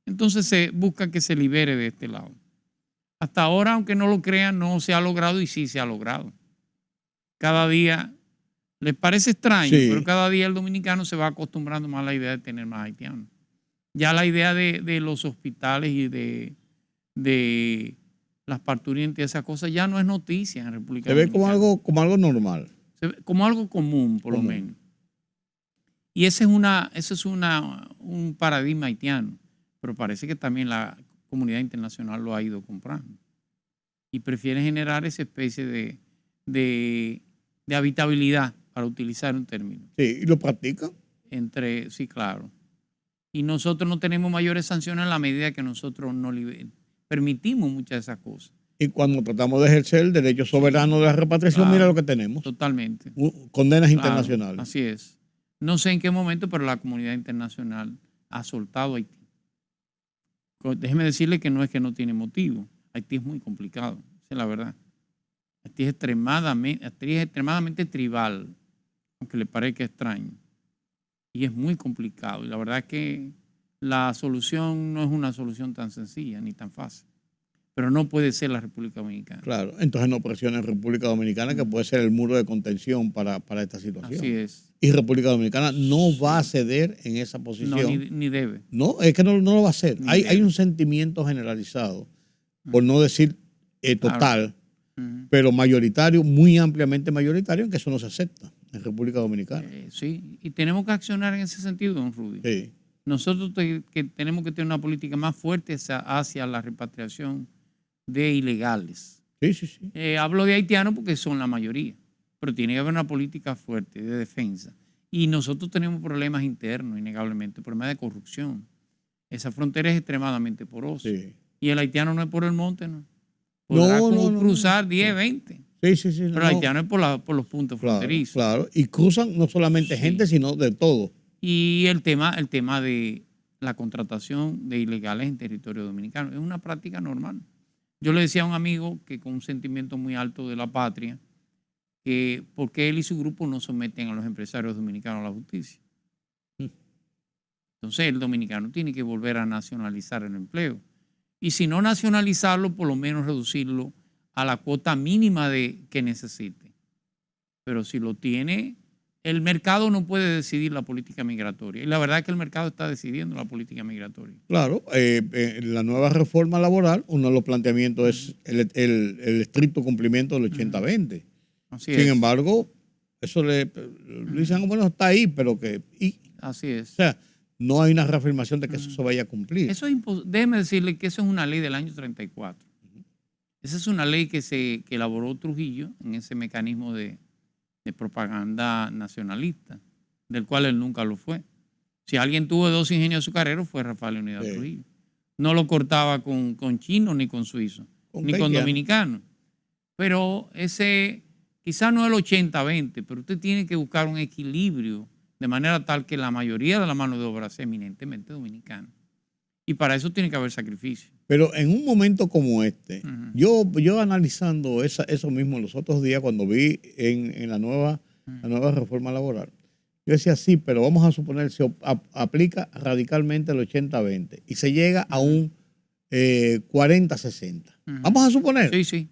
entonces se busca que se libere de este lado. Hasta ahora, aunque no lo crean, no se ha logrado y sí se ha logrado. Cada día, les parece extraño, Sí. pero cada día el dominicano se va acostumbrando más a la idea de tener más haitianos. Ya la idea de los hospitales y de las parturientas y esas cosas ya no es noticia en República Se ve Dominicana. como algo normal. Se ve como algo común, por lo menos. Y ese es un paradigma haitiano, pero parece que también la comunidad internacional lo ha ido comprando. Y prefiere generar esa especie de habitabilidad, para utilizar un término. Sí, y lo practican. Sí, claro. Y nosotros no tenemos mayores sanciones en la medida que nosotros no permitimos muchas de esas cosas. Y cuando tratamos de ejercer el derecho soberano de la repatriación, Claro, mira lo que tenemos. Totalmente. Condenas Claro, internacionales. así es. No sé en qué momento, pero la comunidad internacional ha soltado a Haití. Déjeme decirle que no tiene motivo. Haití es muy complicado, esa es la verdad. Haití es extremadamente tribal, aunque le parezca extraño. Y es muy complicado. Y la verdad es que la solución no es una solución tan sencilla ni tan fácil. Pero no puede ser la República Dominicana. Claro, entonces no presiona en República Dominicana, que puede ser el muro de contención para esta situación. Así es. Y República Dominicana no va a ceder en esa posición. No, ni debe. No, es que no lo va a hacer. Ni Hay debe. un sentimiento generalizado, por no decir total, Ujú. pero mayoritario, muy ampliamente mayoritario, en que eso no se acepta en República Dominicana. Sí, y tenemos que accionar en ese sentido, don Rudy. Sí. Nosotros que tenemos que tener una política más fuerte hacia la repatriación de ilegales. Sí. Hablo de haitianos porque son la mayoría, pero tiene que haber una política fuerte de defensa. Y nosotros tenemos problemas internos, innegablemente, problemas de corrupción. Esa frontera es extremadamente porosa. Sí. Y el haitiano no es por el monte, ¿no? Podrá cruzar 10, 20. Sí. Pero el haitiano es por los puntos fronterizos. Claro, y cruzan no solamente gente, sino de todo. Y el tema de la contratación de ilegales en territorio dominicano es una práctica normal. Yo le decía a un amigo que con un sentimiento muy alto de la patria, que por qué él y su grupo no someten a los empresarios dominicanos a la justicia. Entonces el dominicano tiene que volver a nacionalizar el empleo. Y si no nacionalizarlo, por lo menos reducirlo a la cuota mínima que necesite. Pero si lo tiene, el mercado no puede decidir la política migratoria. Y la verdad es que el mercado está decidiendo la política migratoria. Claro, la nueva reforma laboral, uno de los planteamientos es el estricto cumplimiento del 80-20. Sin embargo, eso le dicen, bueno, está ahí, pero que... Así es. O sea, no hay una reafirmación de que eso se vaya a cumplir. Déjeme decirle que eso es una ley del año 34. Esa es una ley que elaboró Trujillo en ese mecanismo de propaganda nacionalista, del cual él nunca lo fue. Si alguien tuvo 2 ingenios azucareros fue Rafael Leónidas Trujillo. No lo cortaba con chinos ni con suizos, ni con dominicanos. Pero ese quizás no es el 80-20, pero usted tiene que buscar un equilibrio de manera tal que la mayoría de la mano de obra sea eminentemente dominicana. Y para eso tiene que haber sacrificio. Pero en un momento como este, yo analizando eso mismo los otros días cuando vi en la nueva reforma laboral, yo decía, sí, pero vamos a suponer se aplica radicalmente el 80-20 y se llega a un 40-60. Vamos a suponer. Sí, sí.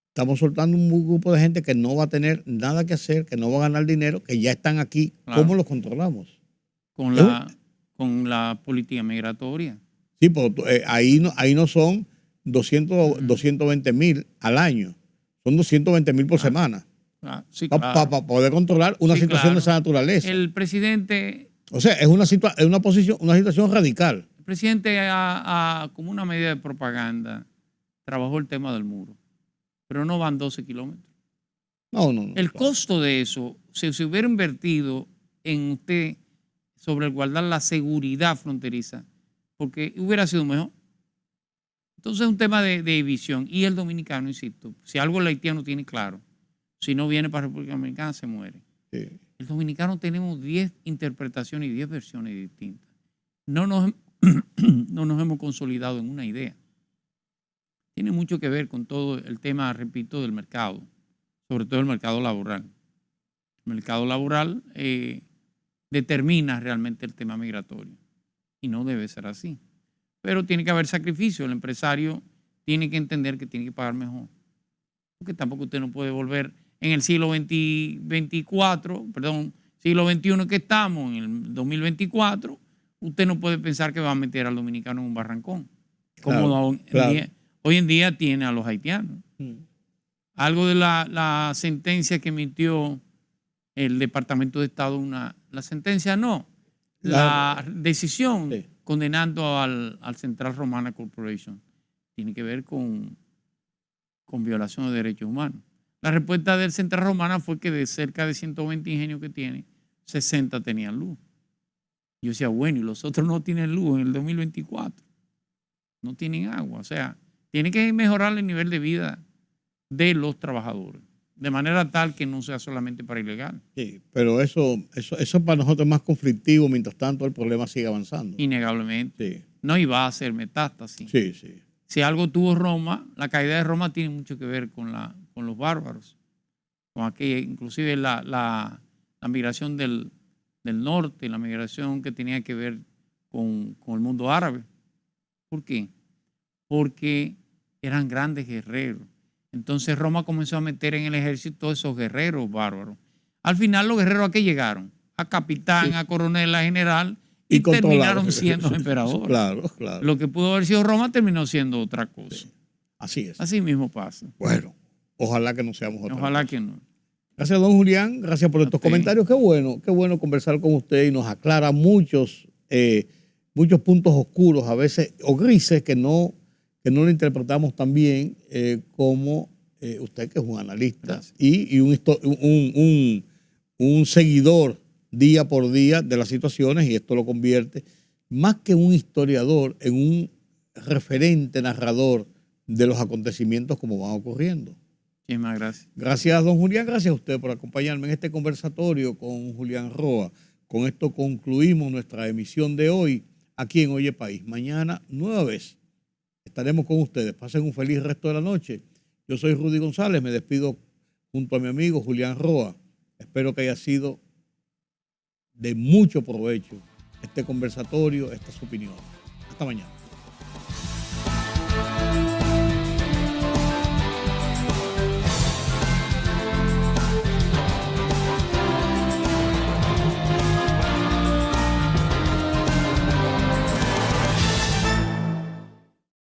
Estamos soltando un grupo de gente que no va a tener nada que hacer, que no va a ganar dinero, que ya están aquí. Claro. ¿Cómo los controlamos? Con la política migratoria. Sí, pero ahí no son 220,000 al año. Son 220,000 por semana. Sí, claro. Para poder controlar una situación de esa naturaleza. El presidente... O sea, es una situación radical. El presidente, como una medida de propaganda, trabajó el tema del muro. Pero no van 12 kilómetros. No. El costo de eso, si se hubiera invertido en usted sobre guardar la seguridad fronteriza, porque hubiera sido mejor. Entonces es un tema de visión. Y el dominicano, insisto, si algo el haitiano tiene claro, si no viene para la República Dominicana se muere. Sí. El dominicano tenemos 10 interpretaciones y 10 versiones distintas. No nos hemos consolidado en una idea. Tiene mucho que ver con todo el tema, repito, del mercado, sobre todo el mercado laboral. El mercado laboral determina realmente el tema migratorio y no debe ser así. Pero tiene que haber sacrificio. El empresario tiene que entender que tiene que pagar mejor. Porque tampoco usted no puede volver en el siglo XXI que estamos, en el 2024, usted no puede pensar que va a meter al dominicano en un barrancón. Como hoy en día tiene a los haitianos. Algo de la sentencia que emitió el Departamento de Estado, la sentencia no, la decisión condenando al Central Romana Corporation, tiene que ver con violación de derechos humanos. La respuesta del Central Romana fue que de cerca de 120 ingenios que tiene, 60 tenían luz. Yo decía, bueno, y los otros no tienen luz en el 2024. No tienen agua. O sea, tiene que mejorar el nivel de vida de los trabajadores, de manera tal que no sea solamente para ilegal. Sí, pero eso para nosotros es más conflictivo, mientras tanto el problema sigue avanzando. Innegablemente. Sí. No iba a ser metástasis. Sí, sí. Si algo tuvo Roma, la caída de Roma tiene mucho que ver con los bárbaros, con aquella, inclusive la migración del norte, la migración que tenía que ver con el mundo árabe. ¿Por qué? Porque eran grandes guerreros. Entonces Roma comenzó a meter en el ejército todos esos guerreros bárbaros. Al final los guerreros ¿a qué llegaron? A capitán, sí, a coronel, a general, y terminaron siendo emperadores. Claro. Lo que pudo haber sido Roma terminó siendo otra cosa. Sí. Así es. Así mismo pasa. Bueno, ojalá que no seamos otra Ojalá cosa. que no. Gracias, don Julián. Gracias por estos comentarios. Qué bueno conversar con usted y nos aclara muchos puntos oscuros, a veces, o grises, que no lo interpretamos tan bien como usted, que es un analista y un seguidor día por día de las situaciones, y esto lo convierte más que un historiador en un referente narrador de los acontecimientos como van ocurriendo. Muchísimas gracias. Gracias, don Julián. Gracias a usted por acompañarme en este conversatorio con Julián Roa. Con esto concluimos nuestra emisión de hoy aquí en Oye País. Mañana, nueva vez, estaremos con ustedes. Pasen un feliz resto de la noche. Yo soy Rudy González. Me despido junto a mi amigo Julián Roa. Espero que haya sido de mucho provecho este conversatorio, estas opiniones. Hasta mañana.